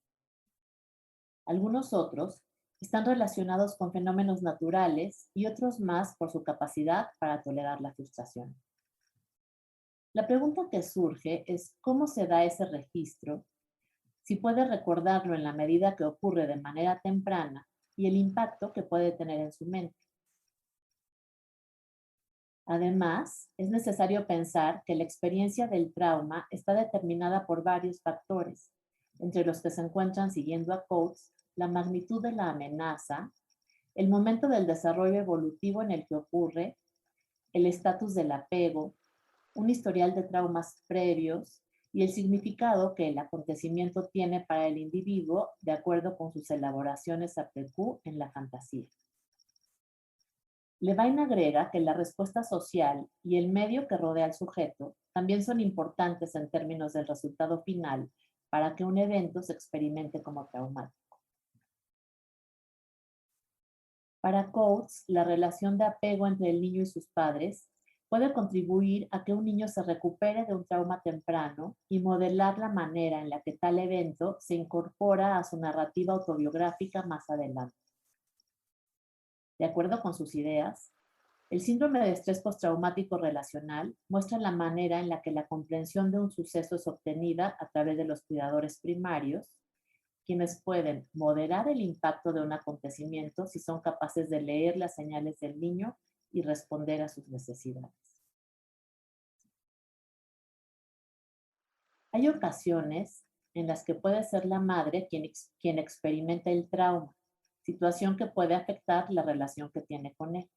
Algunos otros están relacionados con fenómenos naturales y otros más por su capacidad para tolerar la frustración. La pregunta que surge es cómo se da ese registro, si puede recordarlo en la medida que ocurre de manera temprana y el impacto que puede tener en su mente. Además, es necesario pensar que la experiencia del trauma está determinada por varios factores, entre los que se encuentran, siguiendo a Coates, la magnitud de la amenaza, el momento del desarrollo evolutivo en el que ocurre, el estatus del apego, un historial de traumas previos y el significado que el acontecimiento tiene para el individuo de acuerdo con sus elaboraciones APQ en la fantasía. Levine agrega que la respuesta social y el medio que rodea al sujeto también son importantes en términos del resultado final para que un evento se experimente como traumático. Para Coates, la relación de apego entre el niño y sus padres puede contribuir a que un niño se recupere de un trauma temprano y modelar la manera en la que tal evento se incorpora a su narrativa autobiográfica más adelante. De acuerdo con sus ideas, el síndrome de estrés postraumático relacional muestra la manera en la que la comprensión de un suceso es obtenida a través de los cuidadores primarios, quienes pueden moderar el impacto de un acontecimiento si son capaces de leer las señales del niño y responder a sus necesidades. Hay ocasiones en las que puede ser la madre quien experimenta el trauma, situación que puede afectar la relación que tiene con él,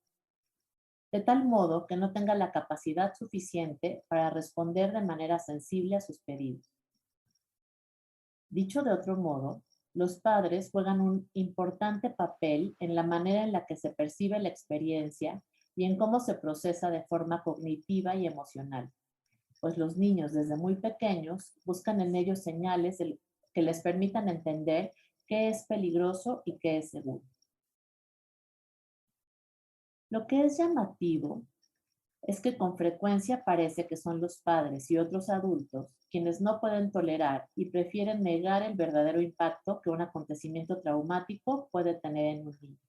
de tal modo que no tenga la capacidad suficiente para responder de manera sensible a sus pedidos. Dicho de otro modo, los padres juegan un importante papel en la manera en la que se percibe la experiencia y en cómo se procesa de forma cognitiva y emocional, pues los niños desde muy pequeños buscan en ellos señales que les permitan entender qué es peligroso y qué es seguro. Lo que es llamativo es que con frecuencia parece que son los padres y otros adultos quienes no pueden tolerar y prefieren negar el verdadero impacto que un acontecimiento traumático puede tener en un niño.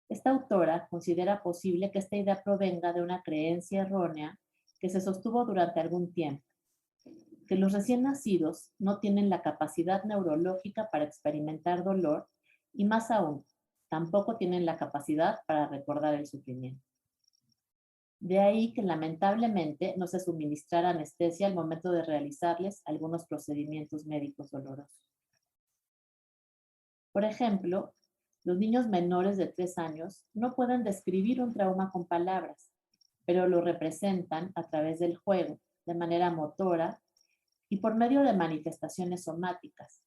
Esta autora considera posible que esta idea provenga de una creencia errónea que se sostuvo durante algún tiempo, que los recién nacidos no tienen la capacidad neurológica para experimentar dolor y más aún, tampoco tienen la capacidad para recordar el sufrimiento. De ahí que lamentablemente no se suministrara anestesia al momento de realizarles algunos procedimientos médicos dolorosos. Por ejemplo, los niños menores de 3 años no pueden describir un trauma con palabras, pero lo representan a través del juego, de manera motora y por medio de manifestaciones somáticas,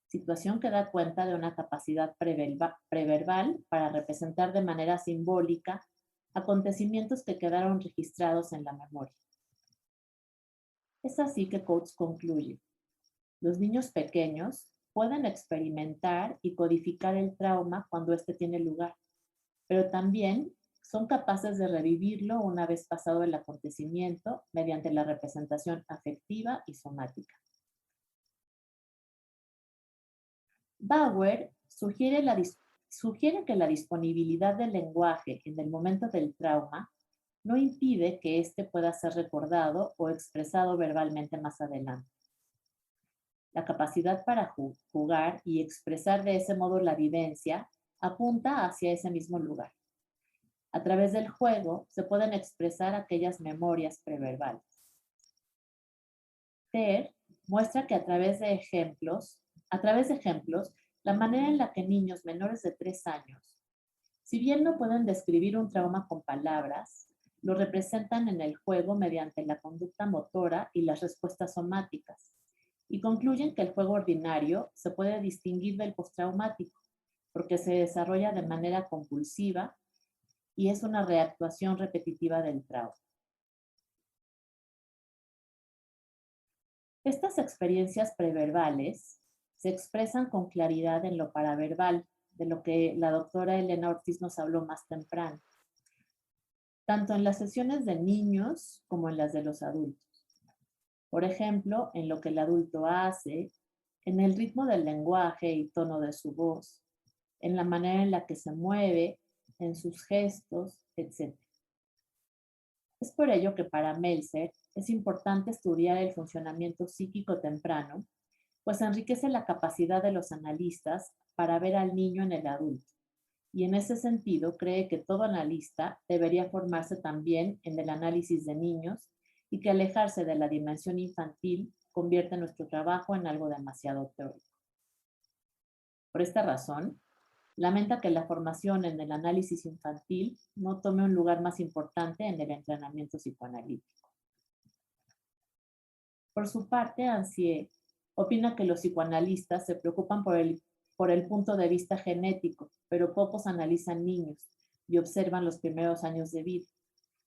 situación que da cuenta de una capacidad preverbal para representar de manera simbólica acontecimientos que quedaron registrados en la memoria. Es así que Coates concluye: los niños pequeños pueden experimentar y codificar el trauma cuando éste tiene lugar, pero también son capaces de revivirlo una vez pasado el acontecimiento mediante la representación afectiva y somática. Bauer sugiere que la disponibilidad del lenguaje en el momento del trauma no impide que éste pueda ser recordado o expresado verbalmente más adelante. La capacidad para jugar y expresar de ese modo la vivencia apunta hacia ese mismo lugar. A través del juego se pueden expresar aquellas memorias preverbales. Ter muestra que a través de ejemplos, la manera en la que niños menores de 3 años, si bien no pueden describir un trauma con palabras, lo representan en el juego mediante la conducta motora y las respuestas somáticas, y concluyen que el juego ordinario se puede distinguir del postraumático, porque se desarrolla de manera compulsiva y es una reactuación repetitiva del trauma. Estas experiencias preverbales se expresan con claridad en lo paraverbal, de lo que la doctora Elena Ortiz nos habló más temprano, tanto en las sesiones de niños como en las de los adultos. Por ejemplo, en lo que el adulto hace, en el ritmo del lenguaje y tono de su voz, en la manera en la que se mueve, en sus gestos, etc. Es por ello que para Meltzer es importante estudiar el funcionamiento psíquico temprano, pues enriquece la capacidad de los analistas para ver al niño en el adulto, y en ese sentido cree que todo analista debería formarse también en el análisis de niños y que alejarse de la dimensión infantil convierte nuestro trabajo en algo demasiado teórico. Por esta razón, lamenta que la formación en el análisis infantil no tome un lugar más importante en el entrenamiento psicoanalítico. Por su parte, Ansier opina que los psicoanalistas se preocupan por el punto de vista genético, pero pocos analizan niños y observan los primeros años de vida.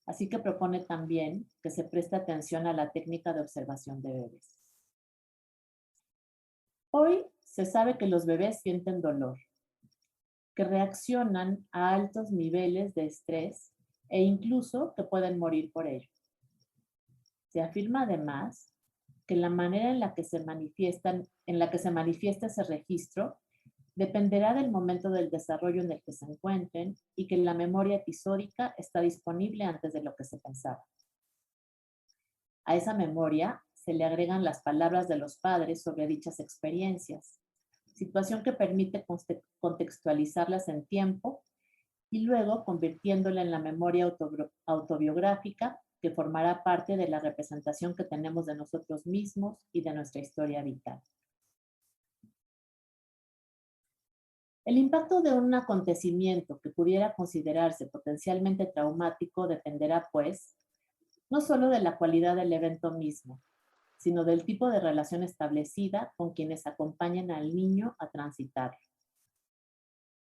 Así que propone también que se preste atención a la técnica de observación de bebés. Hoy se sabe que los bebés sienten dolor, que reaccionan a altos niveles de estrés e incluso que pueden morir por ello. Se afirma además que la manera en la que se manifiesta ese registro dependerá del momento del desarrollo en el que se encuentren y que la memoria episódica está disponible antes de lo que se pensaba. A esa memoria se le agregan las palabras de los padres sobre dichas experiencias, situación que permite contextualizarlas en tiempo y luego convirtiéndola en la memoria autobiográfica que formará parte de la representación que tenemos de nosotros mismos y de nuestra historia vital. El impacto de un acontecimiento que pudiera considerarse potencialmente traumático dependerá, pues, no solo de la cualidad del evento mismo, sino del tipo de relación establecida con quienes acompañan al niño a transitarlo.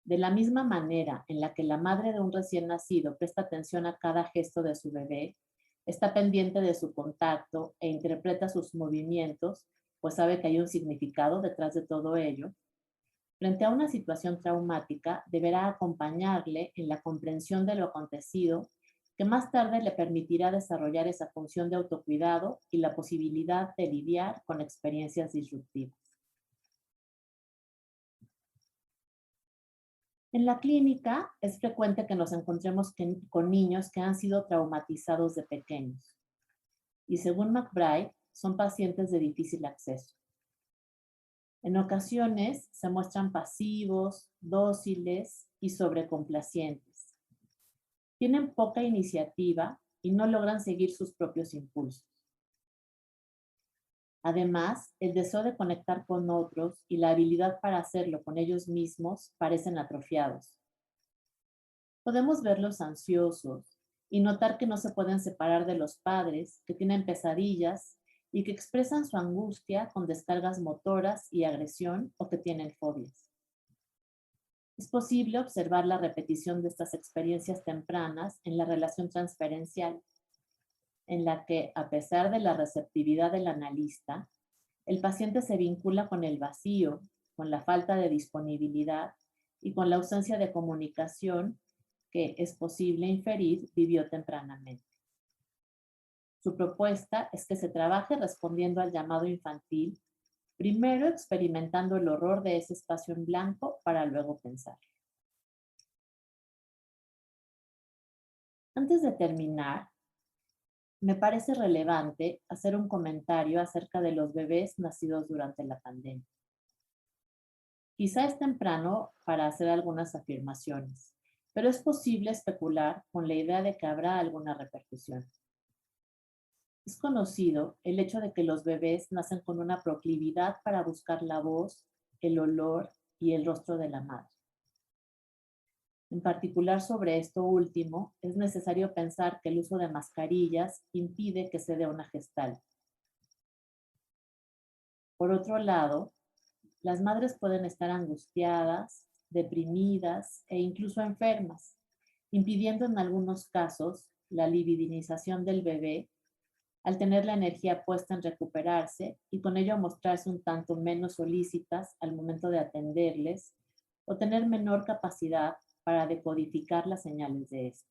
De la misma manera en la que la madre de un recién nacido presta atención a cada gesto de su bebé, está pendiente de su contacto e interpreta sus movimientos, pues sabe que hay un significado detrás de todo ello, frente a una situación traumática, deberá acompañarle en la comprensión de lo acontecido, que más tarde le permitirá desarrollar esa función de autocuidado y la posibilidad de lidiar con experiencias disruptivas. En la clínica es frecuente que nos encontremos con niños que han sido traumatizados de pequeños y, según McBride, son pacientes de difícil acceso. En ocasiones se muestran pasivos, dóciles y sobrecomplacientes. Tienen poca iniciativa y no logran seguir sus propios impulsos. Además, el deseo de conectar con otros y la habilidad para hacerlo con ellos mismos parecen atrofiados. Podemos verlos ansiosos y notar que no se pueden separar de los padres, que tienen pesadillas y que expresan su angustia con descargas motoras y agresión o que tienen fobias. Es posible observar la repetición de estas experiencias tempranas en la relación transferencial, en la que, a pesar de la receptividad del analista, el paciente se vincula con el vacío, con la falta de disponibilidad y con la ausencia de comunicación que es posible inferir vivió tempranamente. Su propuesta es que se trabaje respondiendo al llamado infantil, primero experimentando el horror de ese espacio en blanco para luego pensar. Antes de terminar, me parece relevante hacer un comentario acerca de los bebés nacidos durante la pandemia. Quizá es temprano para hacer algunas afirmaciones, pero es posible especular con la idea de que habrá alguna repercusión. Es conocido el hecho de que los bebés nacen con una proclividad para buscar la voz, el olor y el rostro de la madre. En particular sobre esto último, es necesario pensar que el uso de mascarillas impide que se dé una gestal. Por otro lado, las madres pueden estar angustiadas, deprimidas e incluso enfermas, impidiendo en algunos casos la libidinización del bebé al tener la energía puesta en recuperarse y con ello mostrarse un tanto menos solícitas al momento de atenderles o tener menor capacidad para decodificar las señales de esto.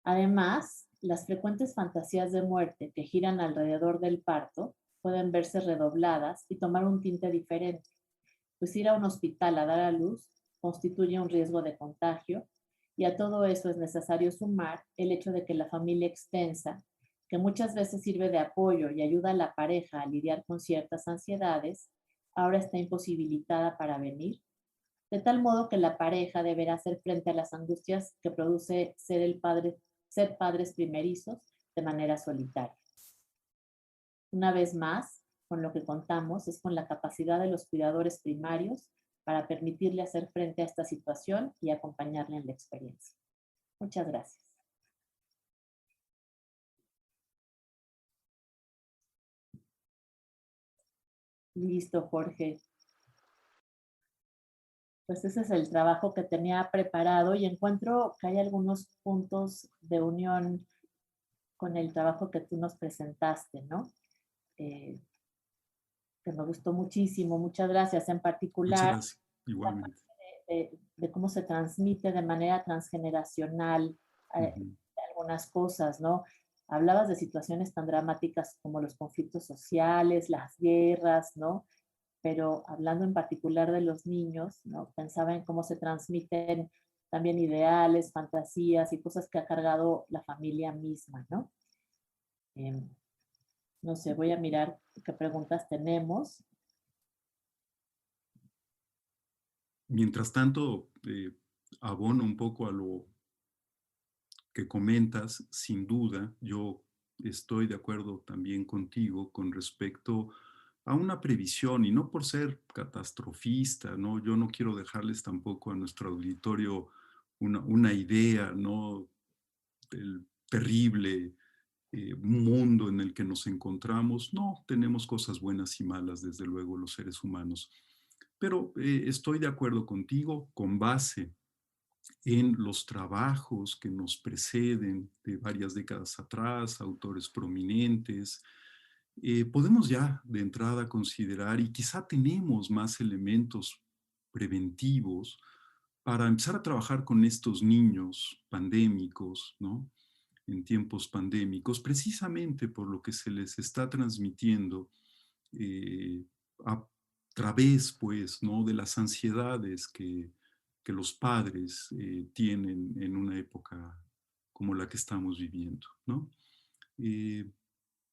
Además, las frecuentes fantasías de muerte que giran alrededor del parto pueden verse redobladas y tomar un tinte diferente, pues ir a un hospital a dar a luz constituye un riesgo de contagio y a todo eso es necesario sumar el hecho de que la familia extensa, que muchas veces sirve de apoyo y ayuda a la pareja a lidiar con ciertas ansiedades, ahora está imposibilitada para venir, de tal modo que la pareja deberá hacer frente a las angustias que produce ser padres primerizos de manera solitaria. Una vez más, con lo que contamos es con la capacidad de los cuidadores primarios para permitirle hacer frente a esta situación y acompañarle en la experiencia. Muchas gracias. Listo, Jorge. Pues ese es el trabajo que tenía preparado y encuentro que hay algunos puntos de unión con el trabajo que tú nos presentaste, ¿no? Eh, que me gustó muchísimo. Muchas gracias. En Muchas particular, gracias, la parte igualmente. de cómo se transmite de manera transgeneracional Ujú. algunas cosas, ¿no? Hablabas de situaciones tan dramáticas como los conflictos sociales, las guerras, ¿no? Pero hablando en particular de los niños, ¿no? Pensaba en cómo se transmiten también ideales, fantasías y cosas que ha cargado la familia misma, ¿no? Eh, no sé, voy a mirar qué preguntas tenemos. Mientras tanto, abono un poco a lo que comentas, sin duda, yo estoy de acuerdo también contigo con respecto a una previsión, y no por ser catastrofista, ¿no? Yo no quiero dejarles tampoco a nuestro auditorio una idea, ¿no? Del terrible mundo en el que nos encontramos. No, tenemos cosas buenas y malas, desde luego, los seres humanos. Pero estoy de acuerdo contigo con base en los trabajos que nos preceden de varias décadas atrás, autores prominentes. Podemos ya de entrada considerar, y quizá tenemos más elementos preventivos para empezar a trabajar con estos niños pandémicos, ¿no? En tiempos pandémicos, precisamente por lo que se les está transmitiendo eh, a través, pues, ¿no? De las ansiedades que los padres tienen en una época como la que estamos viviendo, ¿no? Eh,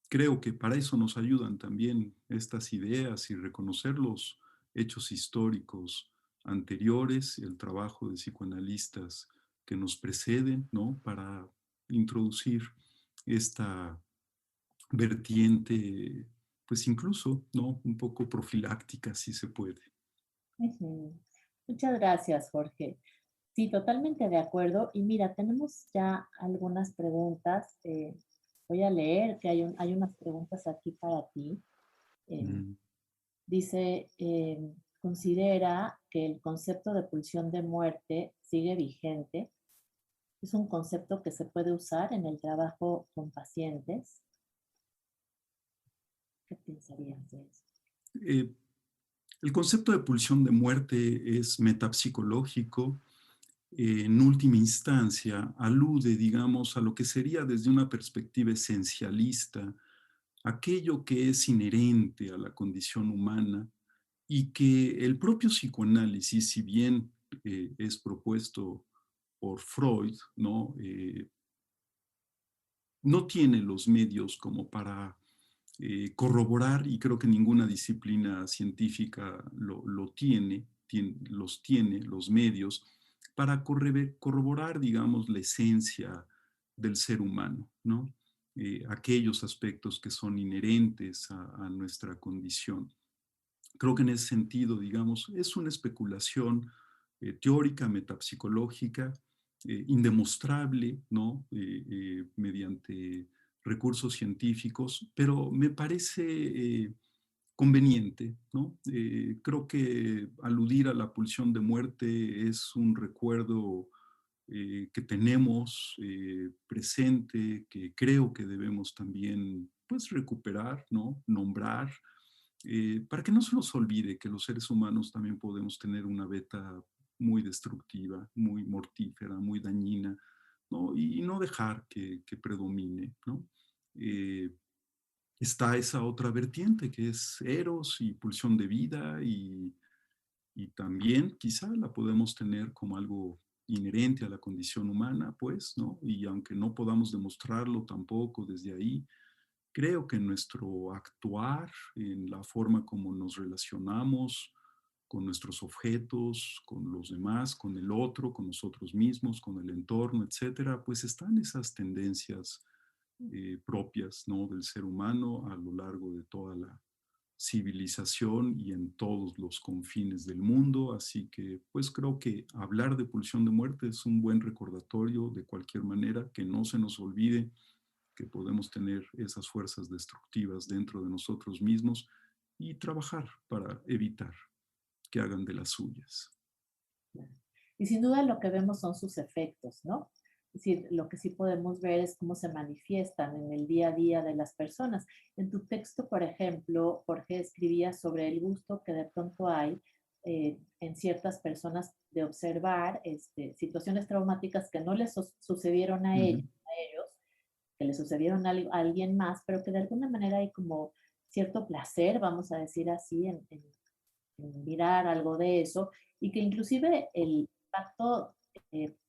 Creo que para eso nos ayudan también estas ideas y reconocer los hechos históricos anteriores, el trabajo de psicoanalistas que nos preceden, ¿no? Para introducir esta vertiente, pues incluso, ¿no? Un poco profiláctica, si se puede. Ujú. Muchas gracias, Jorge. Sí, totalmente de acuerdo. Y mira, tenemos ya algunas preguntas. Voy a leer que hay unas preguntas aquí para ti. Eh, Mm. dice, considera que el concepto de pulsión de muerte sigue vigente. Es un concepto que se puede usar en el trabajo con pacientes. ¿Qué pensarías de eso? Eh, el concepto de pulsión de muerte es metapsicológico. En última instancia, alude, digamos, a lo que sería desde una perspectiva esencialista, aquello que es inherente a la condición humana y que el propio psicoanálisis, si bien es propuesto por Freud, ¿no? No tiene los medios como para corroborar, y creo que ninguna disciplina científica los tiene, los medios, para corroborar, digamos, la esencia del ser humano, ¿no? Aquellos aspectos que son inherentes a nuestra condición. Creo que en ese sentido, digamos, es una especulación teórica, metapsicológica, indemostrable, ¿no? Mediante recursos científicos, pero me parece conveniente, ¿no? Creo que aludir a la pulsión de muerte es un recuerdo que tenemos presente, que creo que debemos también, pues, recuperar, ¿no? Nombrar, para que no se nos olvide que los seres humanos también podemos tener una beta muy destructiva, muy mortífera, muy dañina, ¿no? Y no dejar que predomine, ¿no? Eh, Está esa otra vertiente que es eros y pulsión de vida, y también quizá la podemos tener como algo inherente a la condición humana, pues, ¿no? Y aunque no podamos demostrarlo tampoco desde ahí, creo que nuestro actuar, en la forma como nos relacionamos con nuestros objetos, con los demás, con el otro, con nosotros mismos, con el entorno, etcétera, pues están esas tendencias propias, ¿no?, del ser humano a lo largo de toda la civilización y en todos los confines del mundo. Así que pues creo que hablar de pulsión de muerte es un buen recordatorio de cualquier manera, que no se nos olvide que podemos tener esas fuerzas destructivas dentro de nosotros mismos y trabajar para evitar que hagan de las suyas. Y sin duda lo que vemos son sus efectos, ¿no? Es decir, lo que sí podemos ver es cómo se manifiestan en el día a día de las personas. En tu texto, por ejemplo, Jorge escribía sobre el gusto que de pronto hay en ciertas personas de observar situaciones traumáticas que no les sucedieron Ujú. a ellos, que le sucedieron a alguien más, pero que de alguna manera hay como cierto placer, vamos a decir así, en mirar algo de eso, y que inclusive el impacto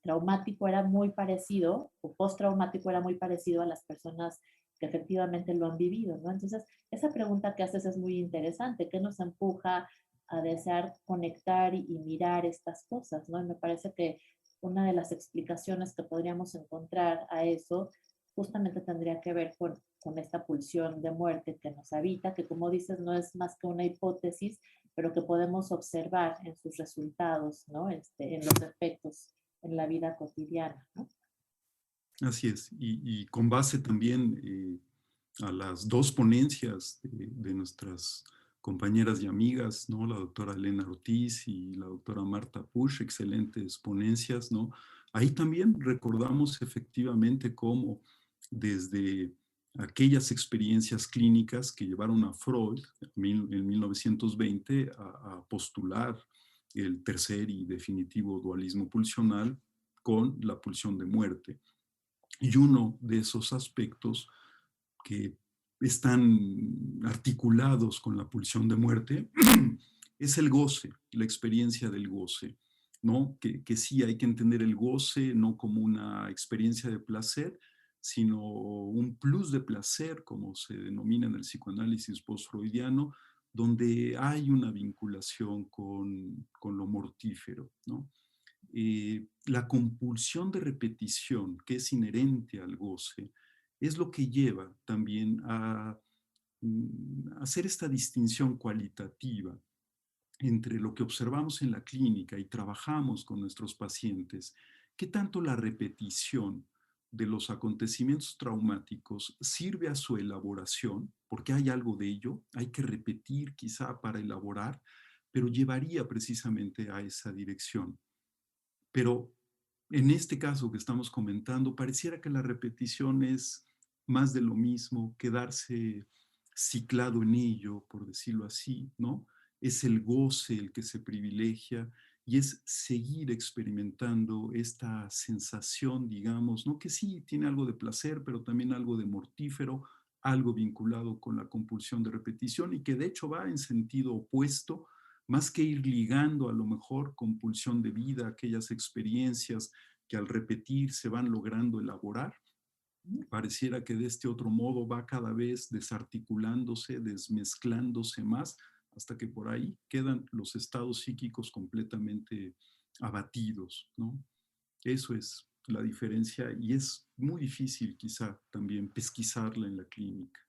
traumático era muy parecido, o postraumático era muy parecido a las personas que efectivamente lo han vivido, ¿no? Entonces, esa pregunta que haces es muy interesante. ¿Qué nos empuja a desear conectar y mirar estas cosas, ¿no? Y me parece que una de las explicaciones que podríamos encontrar a eso justamente tendría que ver con esta pulsión de muerte que nos habita, que como dices no es más que una hipótesis, pero que podemos observar en sus resultados, ¿no? En los efectos en la vida cotidiana, ¿no? Así es. Y con base también a las dos ponencias de nuestras compañeras y amigas, ¿no?, la doctora Elena Ortiz y la doctora Marta Pusch, excelentes ponencias, ¿no? Ahí también recordamos efectivamente cómo desde aquellas experiencias clínicas que llevaron a Freud en 1920 a postular el tercer y definitivo dualismo pulsional con la pulsión de muerte. Y uno de esos aspectos que están articulados con la pulsión de muerte es el goce, la experiencia del goce, ¿no? Que sí hay que entender el goce no como una experiencia de placer, sino un plus de placer, como se denomina en el psicoanálisis post-freudiano, donde hay una vinculación con lo mortífero, ¿no? La compulsión de repetición que es inherente al goce es lo que lleva también a hacer esta distinción cualitativa entre lo que observamos en la clínica y trabajamos con nuestros pacientes, qué tanto la repetición de los acontecimientos traumáticos sirve a su elaboración, porque hay algo de ello, hay que repetir quizá para elaborar, pero llevaría precisamente a esa dirección. Pero en este caso que estamos comentando, pareciera que la repetición es más de lo mismo, quedarse ciclado en ello, por decirlo así, ¿no? Es el goce el que se privilegia y es seguir experimentando esta sensación, digamos, ¿no? Que sí tiene algo de placer, pero también algo de mortífero, algo vinculado con la compulsión de repetición y que de hecho va en sentido opuesto, más que ir ligando a lo mejor con pulsión de vida aquellas experiencias que al repetir se van logrando elaborar, pareciera que de este otro modo va cada vez desarticulándose, desmezclándose más, hasta que por ahí quedan los estados psíquicos completamente abatidos, ¿no? Eso es la diferencia y es muy difícil quizá también pesquisarla en la clínica.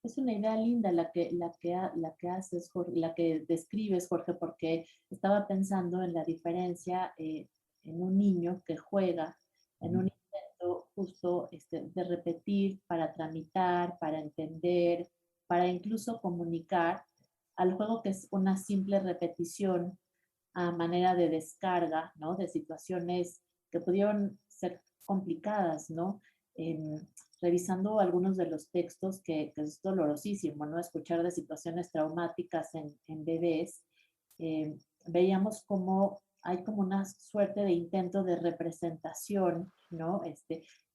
Es una idea linda la que haces, Jorge, la que describes, Jorge, porque estaba pensando en la diferencia en un niño que juega, en un intento justo de repetir para tramitar, para entender, para incluso comunicar, al juego que es una simple repetición a manera de descarga, ¿no? De situaciones que pudieron ser complicadas, ¿no? Em, Revisando algunos de los textos que es dolorosísimo, ¿no? Escuchar de situaciones traumáticas en bebés, veíamos como hay como una suerte de intento de representación, ¿no?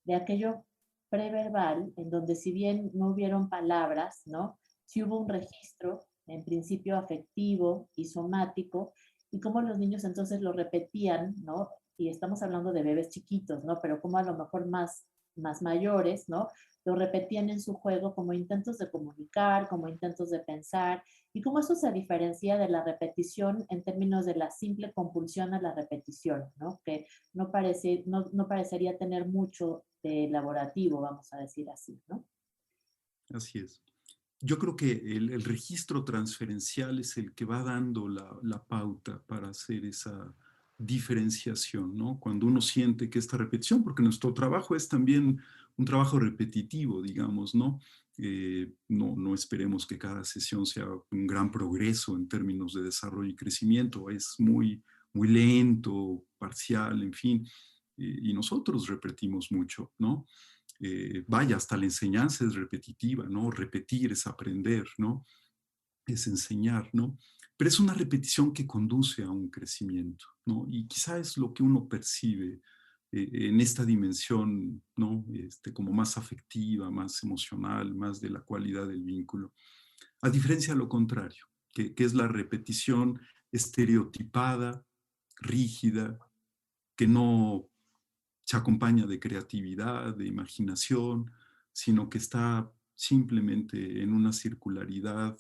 De aquello preverbal, en donde si bien no hubieron palabras, ¿no? Sí hubo un registro, en principio afectivo y somático, y cómo los niños entonces lo repetían, ¿no? Y estamos hablando de bebés chiquitos, ¿no? Pero como a lo mejor más mayores, ¿no? Lo repetían en su juego como intentos de comunicar, como intentos de pensar, y cómo eso se diferencia de la repetición en términos de la simple compulsión a la repetición, ¿no? Que no parecería tener mucho de elaborativo, vamos a decir así, ¿no? Así es. Yo creo que el registro transferencial es el que va dando la pauta para hacer esa diferenciación, ¿no? Cuando uno siente que esta repetición, porque nuestro trabajo es también un trabajo repetitivo, digamos, ¿no? No esperemos que cada sesión sea un gran progreso en términos de desarrollo y crecimiento, es muy lento, parcial, en fin, y nosotros repetimos mucho, ¿no? Vaya, hasta la enseñanza es repetitiva, ¿no? Repetir es aprender, ¿no? Es enseñar, ¿no? Pero es una repetición que conduce a un crecimiento, ¿no? Y quizá es lo que uno percibe en esta dimensión, ¿no? Como más afectiva, más emocional, más de la cualidad del vínculo. A diferencia de lo contrario, que es la repetición estereotipada, rígida, que no se acompaña de creatividad, de imaginación, sino que está simplemente en una circularidad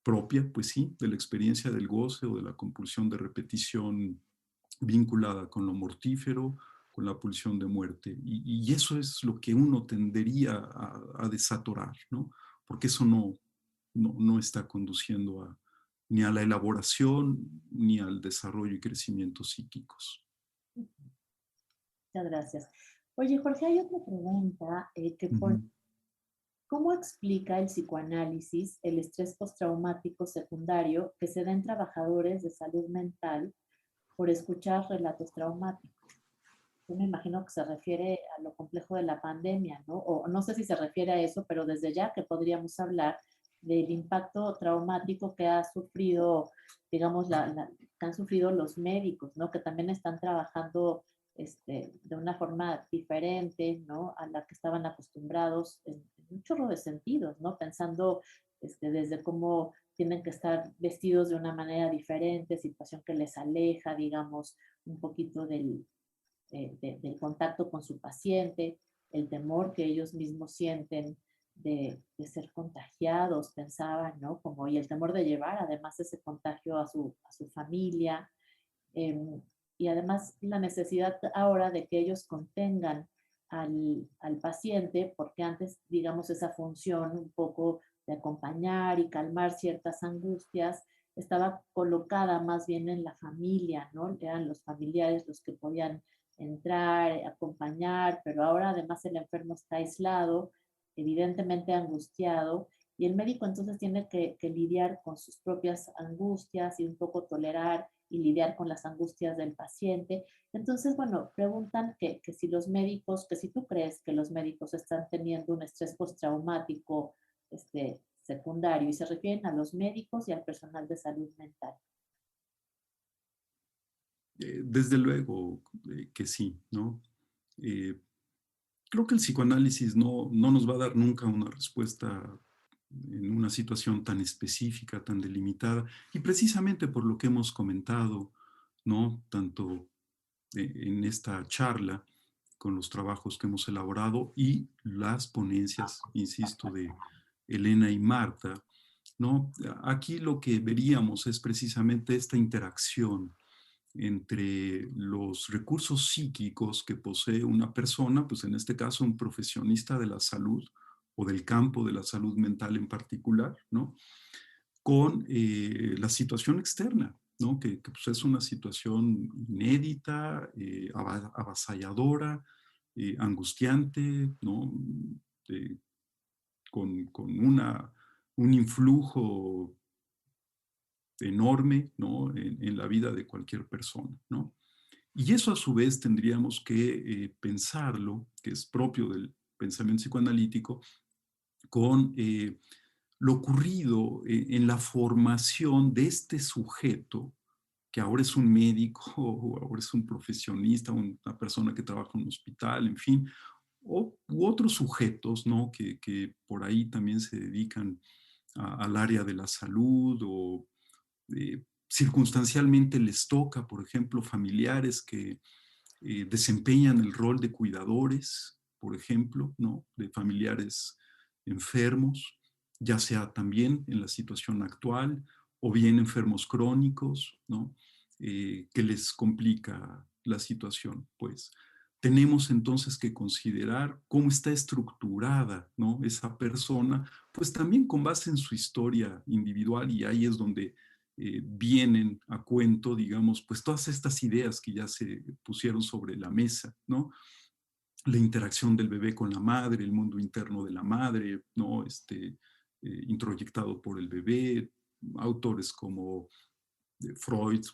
propia, pues sí, de la experiencia del goce o de la compulsión de repetición vinculada con lo mortífero, con la pulsión de muerte. Y eso es lo que uno tendería a desatorar, ¿no? Porque eso no está conduciendo ni a la elaboración ni al desarrollo y crecimiento psíquicos. Muchas gracias. Oye, Jorge, hay otra pregunta que pone, Ujú. ¿cómo explica el psicoanálisis el estrés postraumático secundario que se da en trabajadores de salud mental por escuchar relatos traumáticos? Yo me imagino que se refiere a lo complejo de la pandemia, ¿no? O no sé si se refiere a eso, pero desde ya que podríamos hablar del impacto traumático que ha sufrido, digamos, que han sufrido los médicos, ¿no? Que también están trabajando de una forma diferente, ¿no? A la que estaban acostumbrados en un chorro de sentidos, ¿no? Pensando desde cómo tienen que estar vestidos de una manera diferente, situación que les aleja, digamos, un poquito del contacto con su paciente, el temor que ellos mismos sienten de ser contagiados, pensaban, ¿no? Como, y el temor de llevar además ese contagio a su familia. Y además la necesidad ahora de que ellos contengan al paciente, porque antes, digamos, esa función un poco de acompañar y calmar ciertas angustias estaba colocada más bien en la familia, ¿no? Eran los familiares los que podían entrar, acompañar, pero ahora además el enfermo está aislado, evidentemente angustiado, y el médico entonces tiene que lidiar con sus propias angustias y un poco tolerar y lidiar con las angustias del paciente. Entonces, bueno, preguntan que si los médicos, que si tú crees que los médicos están teniendo un estrés postraumático secundario, y se refieren a los médicos y al personal de salud mental. Desde luego que sí, ¿no? Eh, Creo que el psicoanálisis no nos va a dar nunca una respuesta en una situación tan específica, tan delimitada, y precisamente por lo que hemos comentado, ¿no? Tanto en esta charla, con los trabajos que hemos elaborado y las ponencias, insisto, de Elena y Marta, ¿no? Aquí lo que veríamos es precisamente esta interacción entre los recursos psíquicos que posee una persona, pues en este caso un profesionista de la salud o del campo de la salud mental en particular, ¿no? Con la situación externa, ¿no? Pues es una situación inédita, avasalladora, angustiante, ¿no? Eh, con un influjo enorme, ¿no? En la vida de cualquier persona, ¿no? Y eso a su vez tendríamos que pensarlo, que es propio del pensamiento psicoanalítico, con lo ocurrido en la formación de este sujeto, que ahora es un médico, o ahora es un profesionista, una persona que trabaja en un hospital, en fin, u otros sujetos, ¿no? Que por ahí también se dedican al área de la salud o circunstancialmente les toca, por ejemplo, familiares que desempeñan el rol de cuidadores, por ejemplo, ¿no? De familiares enfermos, ya sea también en la situación actual o bien enfermos crónicos, ¿no? Que les complica la situación, pues. Tenemos entonces que considerar cómo está estructurada, ¿no? Esa persona, pues también con base en su historia individual, y ahí es donde vienen a cuento, digamos, pues todas estas ideas que ya se pusieron sobre la mesa, ¿no? La interacción del bebé con la madre, el mundo interno de la madre, ¿no? Introyectado por el bebé, autores como Freud,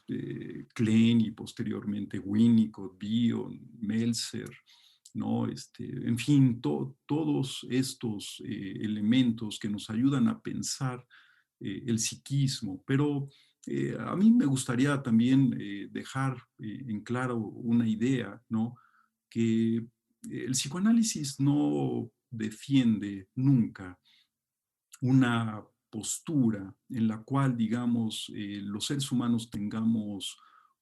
Klein y posteriormente Winnicott, Bion, Meltzer, ¿no? En fin, todos estos elementos que nos ayudan a pensar el psiquismo, pero a mí me gustaría también dejar en claro una idea, ¿no? Que el psicoanálisis no defiende nunca una postura en la cual, digamos, los seres humanos tengamos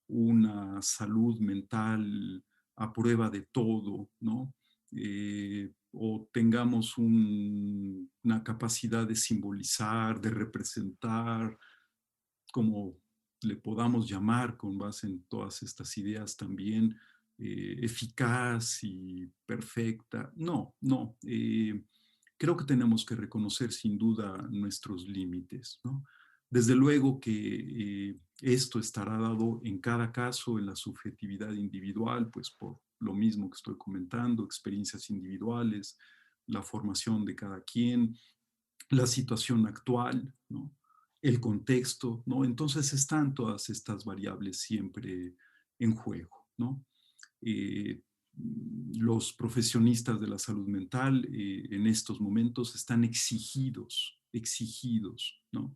una salud mental a prueba de todo, ¿no? O tengamos una capacidad de simbolizar, de representar, como le podamos llamar con base en todas estas ideas también, eficaz y perfecta. No, no. Creo que tenemos que reconocer sin duda nuestros límites, ¿no? Desde luego que esto estará dado en cada caso en la subjetividad individual, pues por lo mismo que estoy comentando, experiencias individuales, la formación de cada quien, la situación actual, ¿no? El contexto, ¿no? Entonces están todas estas variables siempre en juego, ¿no? Eh, los profesionistas de la salud mental en estos momentos están exigidos, ¿no?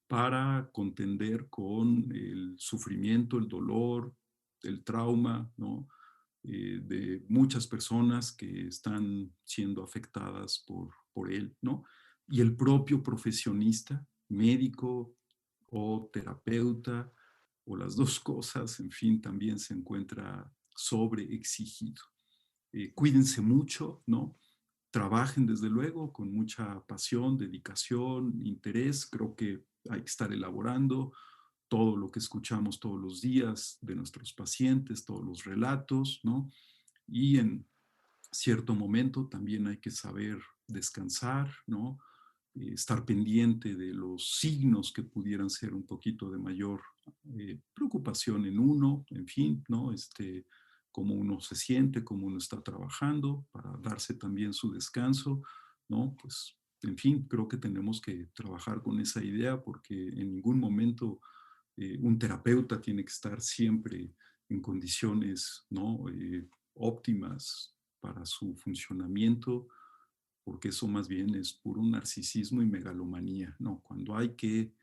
Para contender con el sufrimiento, el dolor, el trauma, ¿no? De muchas personas que están siendo afectadas por él, ¿no? Y el propio profesionista, médico o terapeuta, o las dos cosas, en fin, también se encuentra sobreexigido. Cuídense mucho, ¿no? Trabajen desde luego con mucha pasión, dedicación, interés. Creo que hay que estar elaborando todo lo que escuchamos todos los días de nuestros pacientes, todos los relatos, ¿no? Y en cierto momento también hay que saber descansar, ¿no? Estar pendiente de los signos que pudieran ser un poquito de mayor preocupación en uno, en fin, ¿no? Cómo uno se siente, cómo uno está trabajando, para darse también su descanso, ¿no? Pues, en fin, creo que tenemos que trabajar con esa idea porque en ningún momento un terapeuta tiene que estar siempre en condiciones, ¿no? Óptimas para su funcionamiento, porque eso más bien es puro narcisismo y megalomanía, ¿no? Cuando hay que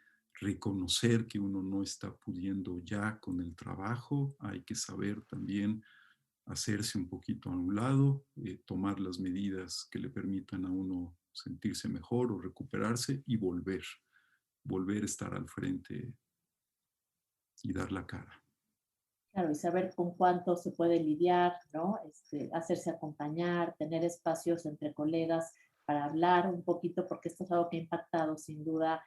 reconocer que uno no está pudiendo ya con el trabajo, hay que saber también hacerse un poquito a un lado, tomar las medidas que le permitan a uno sentirse mejor o recuperarse y volver a estar al frente y dar la cara. Claro, y saber con cuánto se puede lidiar, ¿no? Hacerse acompañar, tener espacios entre colegas para hablar un poquito, porque esto es algo que ha impactado sin duda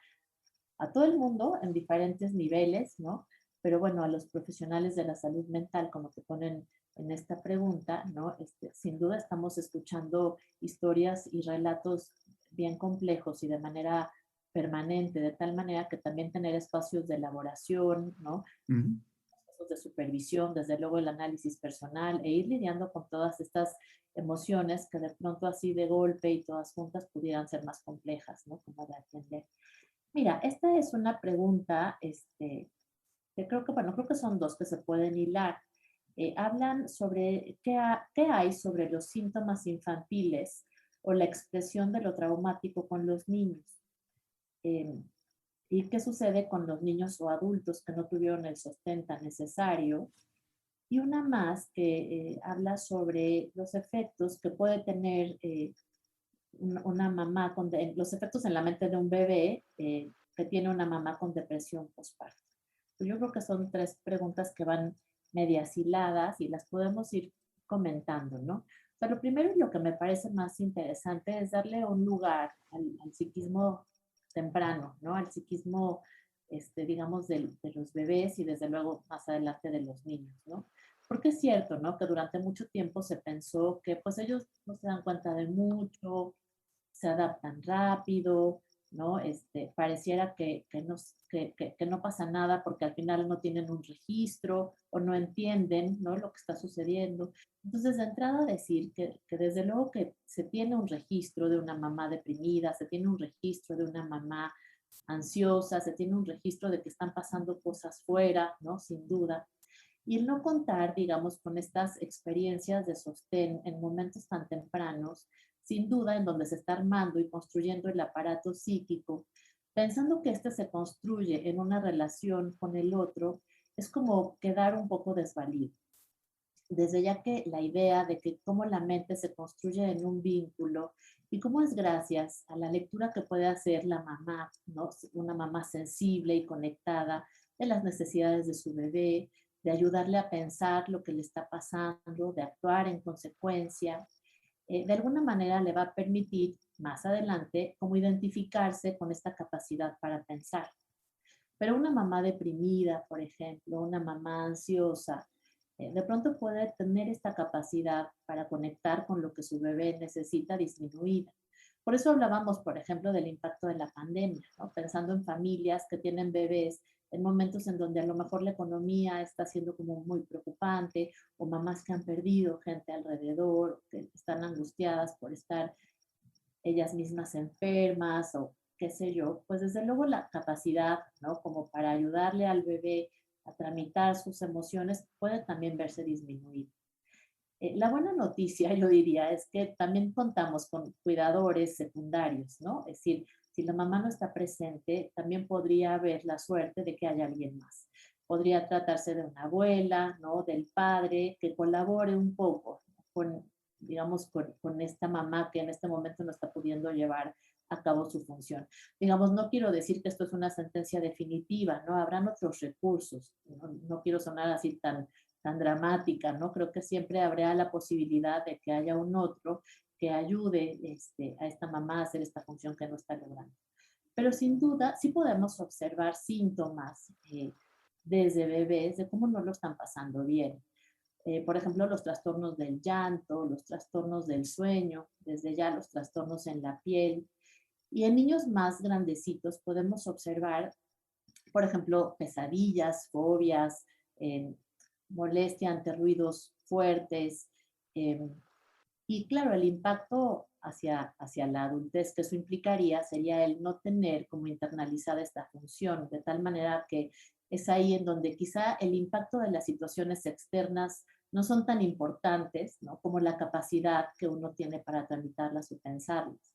a todo el mundo en diferentes niveles, ¿no? Pero bueno, a los profesionales de la salud mental, como te ponen en esta pregunta, ¿no? Sin duda estamos escuchando historias y relatos bien complejos y de manera permanente, de tal manera que también tener espacios de elaboración, ¿no? Ujú. De supervisión, desde luego el análisis personal e ir lidiando con todas estas emociones que de pronto así de golpe y todas juntas pudieran ser más complejas, ¿no? Como de atender. Mira, esta es una pregunta, que creo que, bueno, creo que son dos que se pueden hilar. Hablan sobre qué hay sobre los síntomas infantiles o la expresión de lo traumático con los niños. Eh, ¿Y qué sucede con los niños o adultos que no tuvieron el sostén tan necesario? Y una más que habla sobre los efectos que puede tener una mamá, los efectos en la mente de un bebé que tiene una mamá con depresión postparto. Yo creo que son tres preguntas que van medias hiladas y las podemos ir comentando, ¿no? O sea, lo primero y lo que me parece más interesante es darle un lugar al psiquismo temprano, ¿no? Al psiquismo, digamos, de los bebés y desde luego más adelante de los niños, ¿no? Porque es cierto, ¿no? Que durante mucho tiempo se pensó que pues ellos no se dan cuenta de mucho, se adaptan rápido, ¿no? Pareciera que no pasa nada porque al final no tienen un registro o no entienden, ¿no? Lo que está sucediendo. Entonces, de entrada decir que desde luego que se tiene un registro de una mamá deprimida, se tiene un registro de una mamá ansiosa, se tiene un registro de que están pasando cosas fuera, ¿no? Sin duda. Y el no contar, digamos, con estas experiencias de sostén en momentos tan tempranos, sin duda en donde se está armando y construyendo el aparato psíquico, pensando que este se construye en una relación con el otro, es como quedar un poco desvalido. Desde ya que la idea de que cómo la mente se construye en un vínculo y cómo es gracias a la lectura que puede hacer la mamá, ¿no? Una mamá sensible y conectada de las necesidades de su bebé, de ayudarle a pensar lo que le está pasando, de actuar en consecuencia, de alguna manera le va a permitir más adelante como identificarse con esta capacidad para pensar. Pero una mamá deprimida, por ejemplo, una mamá ansiosa, de pronto puede tener esta capacidad para conectar con lo que su bebé necesita disminuida. Por eso hablábamos, por ejemplo, del impacto de la pandemia, ¿no? Pensando en familias que tienen bebés en momentos en donde a lo mejor la economía está siendo como muy preocupante, o mamás que han perdido gente alrededor, que están angustiadas por estar ellas mismas enfermas o qué sé yo, pues desde luego la capacidad, ¿no? Como para ayudarle al bebé a tramitar sus emociones puede también verse disminuida. La buena noticia, yo diría, es que también contamos con cuidadores secundarios, ¿no? Es decir, si la mamá no está presente, también podría haber la suerte de que haya alguien más. Podría tratarse de una abuela, ¿no? Del padre, que colabore un poco con, digamos, con esta mamá que en este momento no está pudiendo llevar a cabo su función. Digamos, no quiero decir que esto es una sentencia definitiva, ¿no? Habrán otros recursos. No quiero sonar así tan dramática, ¿no? Creo que siempre habrá la posibilidad de que haya un otro que ayude a esta mamá a hacer esta función que no está logrando. Pero sin duda, sí podemos observar síntomas desde bebés de cómo no lo están pasando bien. Por ejemplo, los trastornos del llanto, los trastornos del sueño, desde ya los trastornos en la piel. Y en niños más grandecitos podemos observar, por ejemplo, pesadillas, fobias, eh, molestia ante ruidos fuertes. eh, y claro, el impacto hacia la adultez que eso implicaría sería el no tener como internalizada esta función, de tal manera que es ahí en donde quizá el impacto de las situaciones externas no son tan importantes, ¿no? Como la capacidad que uno tiene para tramitarlas o pensarlas.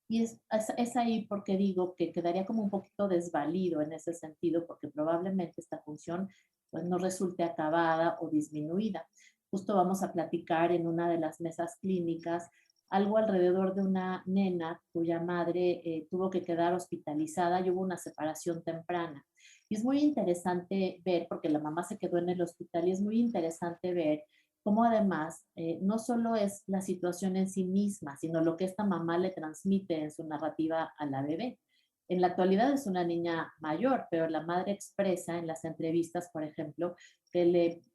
Y es ahí porque digo que quedaría como un poquito desvalido en ese sentido, porque probablemente esta función pues no resulte acabada o disminuida. Justo vamos a platicar en una de las mesas clínicas algo alrededor de una nena cuya madre tuvo que quedar hospitalizada y hubo una separación temprana. Y es muy interesante ver, porque la mamá se quedó en el hospital, y es muy interesante ver cómo además no solo es la situación en sí misma, sino lo que esta mamá le transmite en su narrativa a la bebé. En la actualidad es una niña mayor, pero la madre expresa en las entrevistas, por ejemplo, que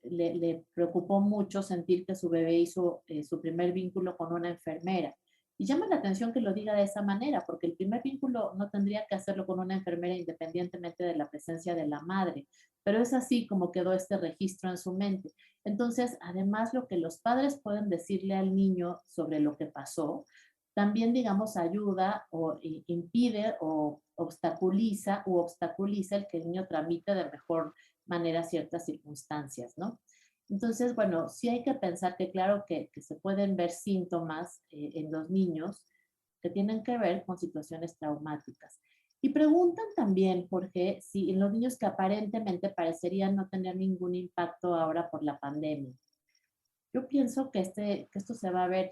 le preocupó mucho sentir que su bebé hizo su primer vínculo con una enfermera. Y llama la atención que lo diga de esa manera, porque el primer vínculo no tendría que hacerlo con una enfermera independientemente de la presencia de la madre, pero es así como quedó este registro en su mente. Entonces, además, lo que los padres pueden decirle al niño sobre lo que pasó, también, digamos, ayuda o impide o obstaculiza el que el niño tramite de mejor manera ciertas circunstancias, ¿no? Entonces, bueno, sí hay que pensar que claro que se pueden ver síntomas en los niños que tienen que ver con situaciones traumáticas. Y preguntan también, Jorge, si en los niños que aparentemente parecerían no tener ningún impacto ahora por la pandemia. Yo pienso que esto se va a ver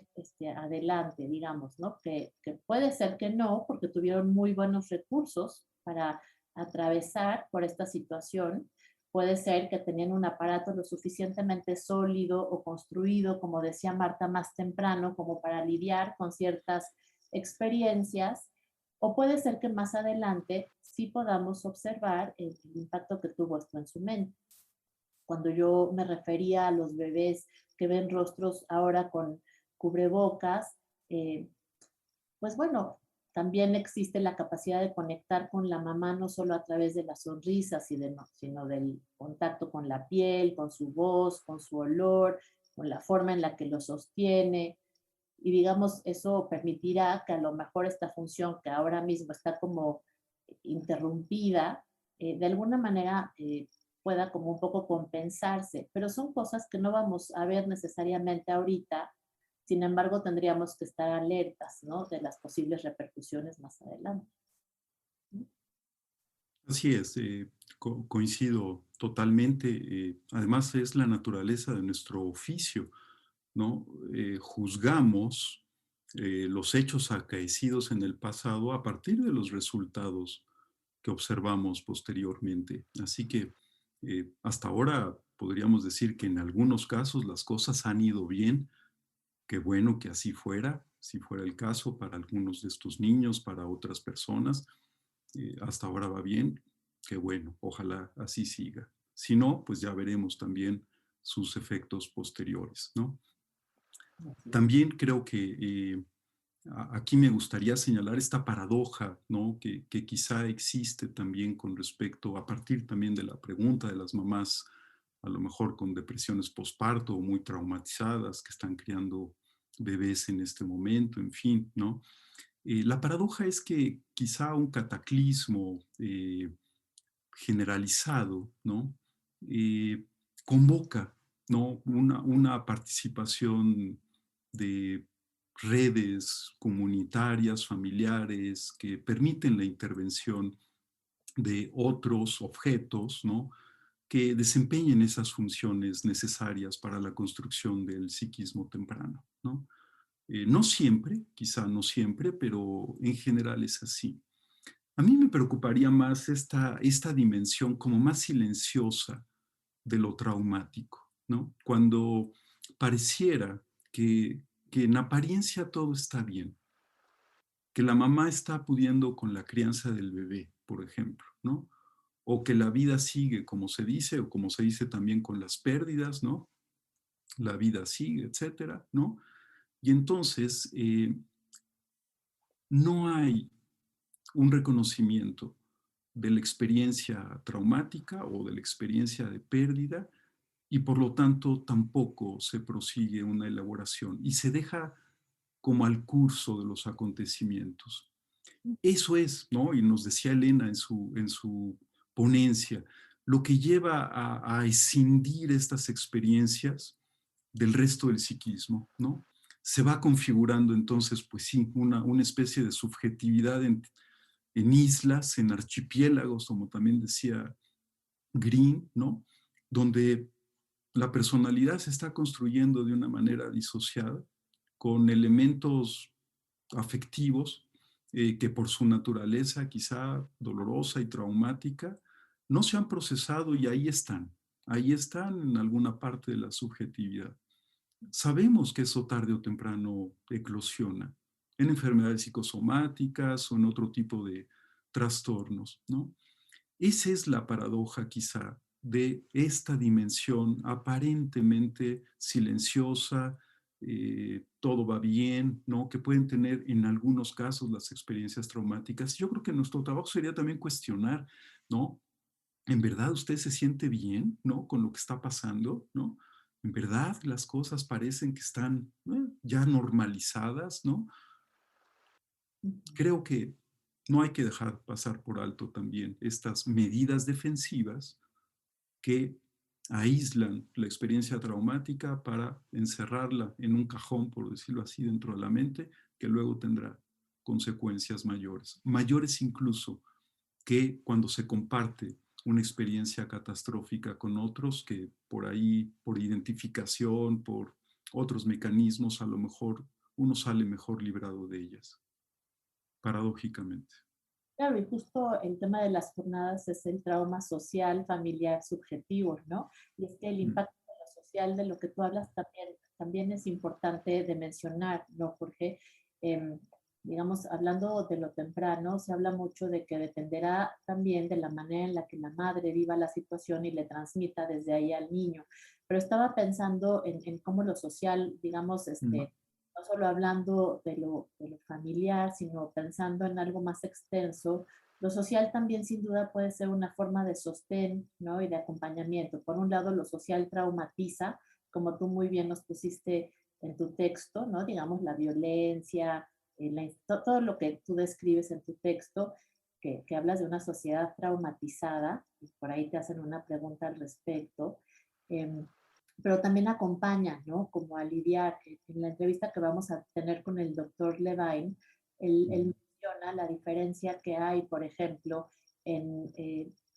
adelante, digamos, ¿no? Que puede ser que no, porque tuvieron muy buenos recursos para atravesar por esta situación, Puede ser que tenían un aparato lo suficientemente sólido o construido, como decía Marta más temprano, como para lidiar con ciertas experiencias, o puede ser que más adelante sí podamos observar el impacto que tuvo esto en su mente. Cuando yo me refería a los bebés que ven rostros ahora con cubrebocas, eh, pues bueno, también existe la capacidad de conectar con la mamá no solo a través de las sonrisas sino del contacto con la piel, con su voz, con su olor, con la forma en la que lo sostiene. Y digamos, eso permitirá que a lo mejor esta función que ahora mismo está como interrumpida, de alguna manera pueda como un poco compensarse, pero son cosas que no vamos a ver necesariamente ahorita. Sin embargo, tendríamos que estar alertas, ¿no? De las posibles repercusiones más adelante. Así es, coincido totalmente. Además, es la naturaleza de nuestro oficio, ¿no? Juzgamos los hechos acaecidos en el pasado a partir de los resultados que observamos posteriormente. Así que hasta ahora podríamos decir que en algunos casos las cosas han ido bien. Qué bueno que así fuera, si fuera el caso para algunos de estos niños, para otras personas. Hasta ahora va bien, qué bueno, ojalá así siga. Si no, pues ya veremos también sus efectos posteriores, ¿no? Así es. También creo que aquí me gustaría señalar esta paradoja, ¿no? Que quizá existe también con respecto, a partir también de la pregunta de las mamás, a lo mejor con depresiones postparto o muy traumatizadas que están criando bebés en este momento, en fin, ¿no? La paradoja es que quizá un cataclismo generalizado, ¿no? Eh, convoca, ¿no? Una participación de redes comunitarias, familiares, que permiten la intervención de otros objetos, ¿no? Que desempeñen esas funciones necesarias para la construcción del psiquismo temprano, ¿no? No siempre, quizá no siempre, pero en general es así. A mí me preocuparía más esta dimensión como más silenciosa de lo traumático, ¿no? Cuando pareciera que, que en apariencia todo está bien, que la mamá está pudiendo con la crianza del bebé, por ejemplo, ¿no? O que la vida sigue como se dice, o como se dice también con las pérdidas, ¿no? La vida sigue, etcétera, ¿no? Y entonces no hay un reconocimiento de la experiencia traumática o de la experiencia de pérdida y por lo tanto tampoco se prosigue una elaboración y se deja como al curso de los acontecimientos. Eso es, ¿no? Y nos decía Elena en su ponencia, lo que lleva a escindir estas experiencias del resto del psiquismo, ¿no? Se va configurando entonces, pues sí, una especie de subjetividad en islas, en archipiélagos, como también decía Green, ¿no? Donde la personalidad se está construyendo de una manera disociada, con elementos afectivos que por su naturaleza quizá dolorosa y traumática, no se han procesado y ahí están en alguna parte de la subjetividad. Sabemos que eso tarde o temprano eclosiona en enfermedades psicosomáticas o en otro tipo de trastornos, ¿no? Esa es la paradoja quizá de esta dimensión aparentemente silenciosa, todo va bien, ¿no? Que pueden tener en algunos casos las experiencias traumáticas. Yo creo que nuestro trabajo sería también cuestionar, ¿no? ¿En verdad usted se siente bien, ¿no? Con lo que está pasando, ¿no? ¿En verdad las cosas parecen que están ya normalizadas, ¿no? Creo que no hay que dejar pasar por alto también estas medidas defensivas que aíslan la experiencia traumática para encerrarla en un cajón, por decirlo así, dentro de la mente, que luego tendrá consecuencias mayores, mayores incluso que cuando se comparte una experiencia catastrófica con otros que por ahí, por identificación, por otros mecanismos, a lo mejor uno sale mejor librado de ellas, paradójicamente. Claro, y justo el tema de las jornadas es el trauma social, familiar, subjetivo, ¿no? Y es que el Mm, impacto de lo social de lo que tú hablas también es importante de mencionar, ¿no? Porque, em, digamos, hablando de lo temprano, se habla mucho de que dependerá también de la manera en la que la madre viva la situación y le transmita desde ahí al niño. Pero estaba pensando en cómo lo social, digamos, mm, no solo hablando de lo familiar, sino pensando en algo más extenso, lo social también sin duda puede ser una forma de sostén, ¿no? Y de acompañamiento. Por un lado, lo social traumatiza, como tú muy bien nos pusiste en tu texto, ¿no? Digamos, la violencia, todo lo que tú describes en tu texto, que hablas de una sociedad traumatizada, y por ahí te hacen una pregunta al respecto. Em, pero también acompaña, ¿no? Como a lidiar. En la entrevista que vamos a tener con el doctor Levine, él mm, menciona la diferencia que hay, por ejemplo, en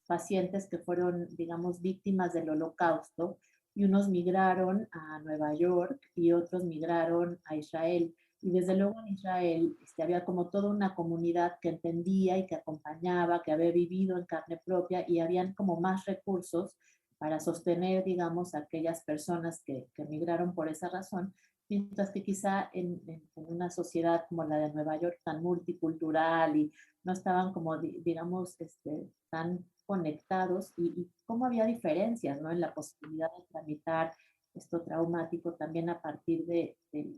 pacientes que fueron, digamos, víctimas del holocausto y unos migraron a Nueva York y otros migraron a Israel. Y desde luego en Israel había como toda una comunidad que entendía y que acompañaba, que había vivido en carne propia y habían como más recursos para sostener, digamos, a aquellas personas que migraron por esa razón, mientras que quizá en una sociedad como la de Nueva York, tan multicultural y no estaban como, digamos, tan conectados y cómo había diferencias, ¿no? En la posibilidad de tramitar esto traumático también a partir de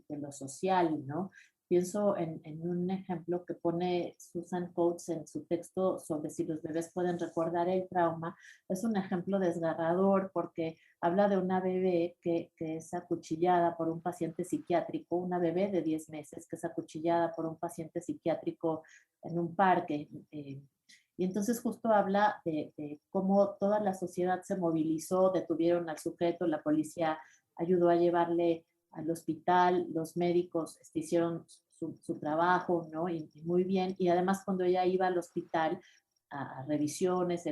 lo social, ¿no? Pienso en un ejemplo que pone Susan Coates en su texto sobre si los bebés pueden recordar el trauma. Es un ejemplo desgarrador porque habla de una bebé que es acuchillada por un paciente psiquiátrico, una bebé de 10 meses que es acuchillada por un paciente psiquiátrico en un parque. Y entonces justo habla de cómo toda la sociedad se movilizó, detuvieron al sujeto, la policía ayudó a llevarle al hospital, los médicos hicieron su trabajo, ¿no? Y muy bien. Y además cuando ella iba al hospital, a revisiones,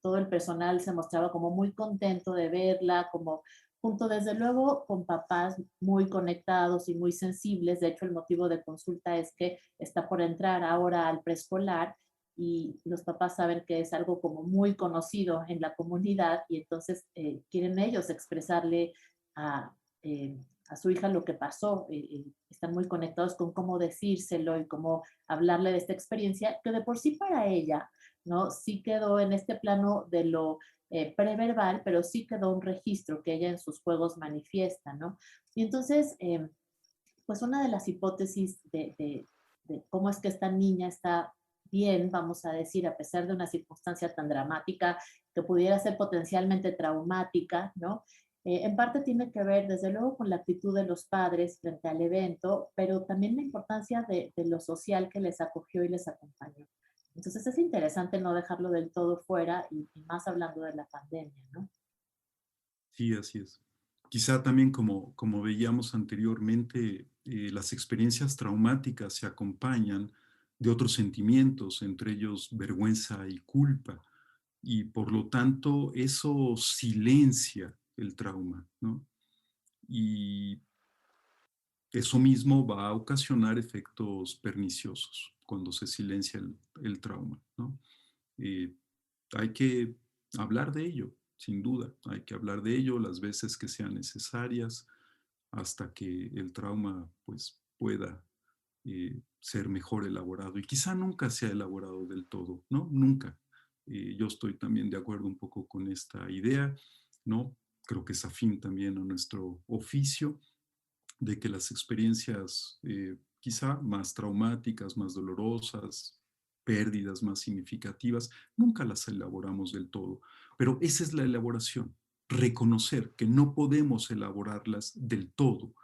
todo el personal se mostraba como muy contento de verla, como junto desde luego con papás muy conectados y muy sensibles. De hecho, el motivo de consulta es que está por entrar ahora al preescolar y los papás saben que es algo como muy conocido en la comunidad y entonces quieren ellos expresarle a, a su hija lo que pasó. Están muy conectados con cómo decírselo y cómo hablarle de esta experiencia, que de por sí para ella, ¿no? Sí quedó en este plano de lo preverbal, pero sí quedó un registro que ella en sus juegos manifiesta, ¿no? Y entonces, pues una de las hipótesis de cómo es que esta niña está bien, vamos a decir, a pesar de una circunstancia tan dramática que pudiera ser potencialmente traumática, ¿no? En parte tiene que ver, desde luego, con la actitud de los padres frente al evento, pero también la importancia de lo social que les acogió y les acompañó. Entonces es interesante no dejarlo del todo fuera y más hablando de la pandemia, ¿no? sí, así es. Quizá también como veíamos anteriormente, las experiencias traumáticas se acompañan de otros sentimientos, entre ellos vergüenza y culpa, y por lo tanto eso silencia el trauma, ¿no? Y eso mismo va a ocasionar efectos perniciosos cuando se silencia el trauma, ¿no? Eh, hay que hablar de ello, sin duda. Hay que hablar de ello las veces que sean necesarias hasta que el trauma pues, pueda ser mejor elaborado. Y quizá nunca sea elaborado del todo, ¿no? Nunca. Yo estoy también de acuerdo un poco con esta idea, ¿no? Creo que es afín también a nuestro oficio de que las experiencias quizá más traumáticas, más dolorosas, pérdidas más significativas, nunca las elaboramos del todo. Pero esa es la elaboración, reconocer que no podemos elaborarlas del todo,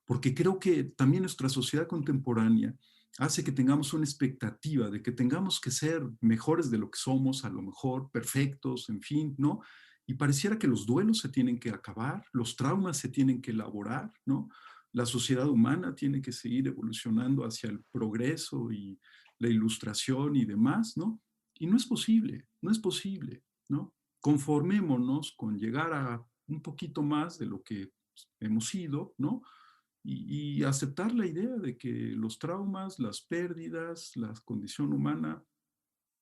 porque creo que también nuestra sociedad contemporánea hace que tengamos una expectativa de que tengamos que ser mejores de lo que somos, a lo mejor perfectos, en fin, ¿no? Y pareciera que los duelos se tienen que acabar, los traumas se tienen que elaborar, ¿no? La sociedad humana tiene que seguir evolucionando hacia el progreso y la ilustración y demás, ¿no? Y no es posible, no es posible, ¿no? Conformémonos con llegar a un poquito más de lo que hemos sido, ¿no? Y aceptar la idea de que los traumas, las pérdidas, la condición humana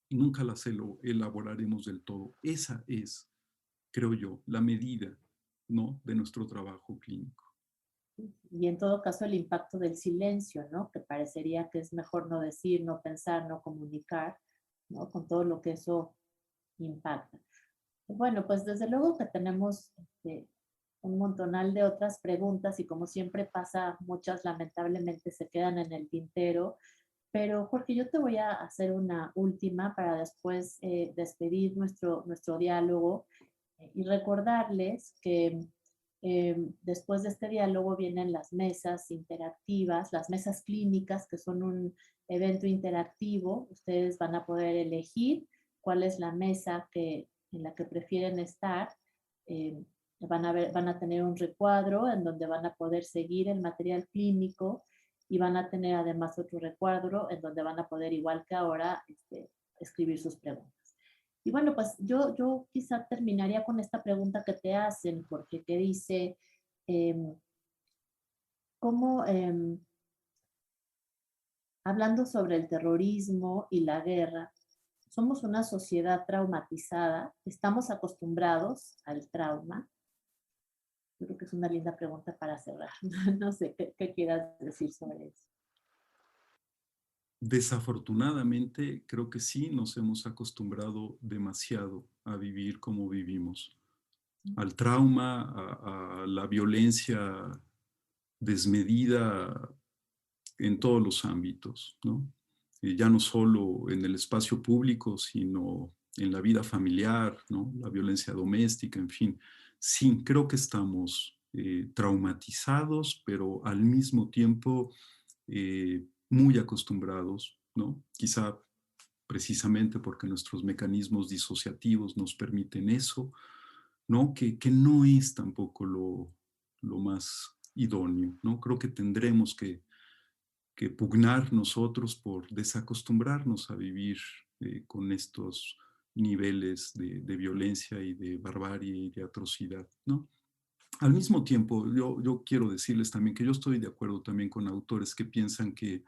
y nunca las elaboraremos del todo. Esa es, creo yo, la medida, ¿no?, de nuestro trabajo clínico. Y en todo caso el impacto del silencio, ¿no? Que parecería que es mejor no decir, no pensar, no comunicar, ¿no? Con todo lo que eso impacta. Bueno, pues desde luego que tenemos un montonal de otras preguntas y como siempre pasa, muchas lamentablemente se quedan en el tintero. Pero Jorge, yo te voy a hacer una última para después despedir nuestro diálogo y recordarles que después de este diálogo vienen las mesas interactivas, las mesas clínicas, que son un evento interactivo. Ustedes van a poder elegir cuál es la mesa en la que prefieren estar. Eh, van a tener un recuadro en donde van a poder seguir el material clínico y van a tener además otro recuadro en donde van a poder, igual que ahora, escribir sus preguntas. Y bueno, pues yo quizá terminaría con esta pregunta que te hacen, porque que dice, ¿cómo, hablando sobre el terrorismo y la guerra, somos una sociedad traumatizada? ¿Estamos acostumbrados al trauma? Yo creo que es una linda pregunta para cerrar. No sé qué quieras decir sobre eso. Desafortunadamente, creo que sí nos hemos acostumbrado demasiado a vivir como vivimos, al trauma, a la violencia desmedida en todos los ámbitos, ¿no? Ya no solo en el espacio público, sino en la vida familiar, ¿no? La violencia doméstica, en fin. Sí, creo que estamos traumatizados, pero al mismo tiempo muy acostumbrados, ¿no? Quizá precisamente porque nuestros mecanismos disociativos nos permiten eso, ¿no? Que no es tampoco lo más idóneo, ¿no? Creo que tendremos que pugnar nosotros por desacostumbrarnos a vivir con estos niveles de violencia y de barbarie y de atrocidad, ¿no? Al mismo tiempo, yo quiero decirles también que yo estoy de acuerdo también con autores que piensan que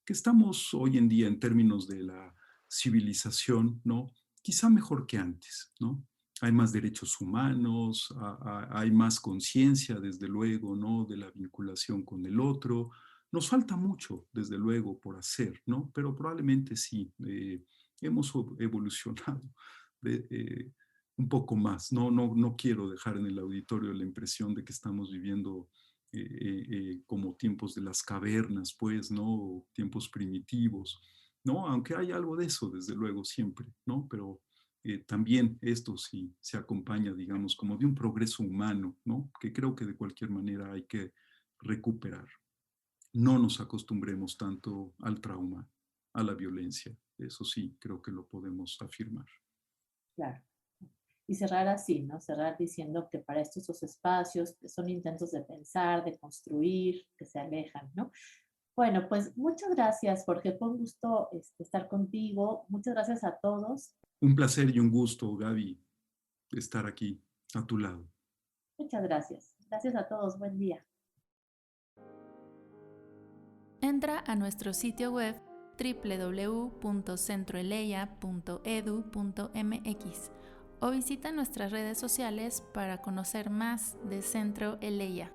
estamos hoy en día en términos de la civilización, ¿no? Quizá mejor que antes, ¿no? Hay más derechos humanos, hay más conciencia, desde luego, ¿no? De la vinculación con el otro. Nos falta mucho, desde luego, por hacer, ¿no? Pero probablemente sí, hemos evolucionado un poco más. No quiero dejar en el auditorio la impresión de que estamos viviendo como tiempos de las cavernas, pues, ¿no? Tiempos primitivos, ¿no? Aunque hay algo de eso, desde luego, siempre, ¿no? Pero también esto sí se acompaña, digamos, como de un progreso humano, ¿no? Que creo que de cualquier manera hay que recuperar. No nos acostumbremos tanto al trauma, a la violencia. Eso sí, creo que lo podemos afirmar. Claro. Y cerrar así, ¿no? Cerrar diciendo que para estos dos espacios son intentos de pensar, de construir, que se alejan, ¿no? Bueno, pues muchas gracias, Jorge. Fue un gusto estar contigo. Muchas gracias a todos. Un placer y un gusto, Gaby, estar aquí a tu lado. Muchas gracias. Gracias a todos. Buen día. Entra a nuestro sitio web www.centroeleya.edu.mx o visita nuestras redes sociales para conocer más de Centro Eleya.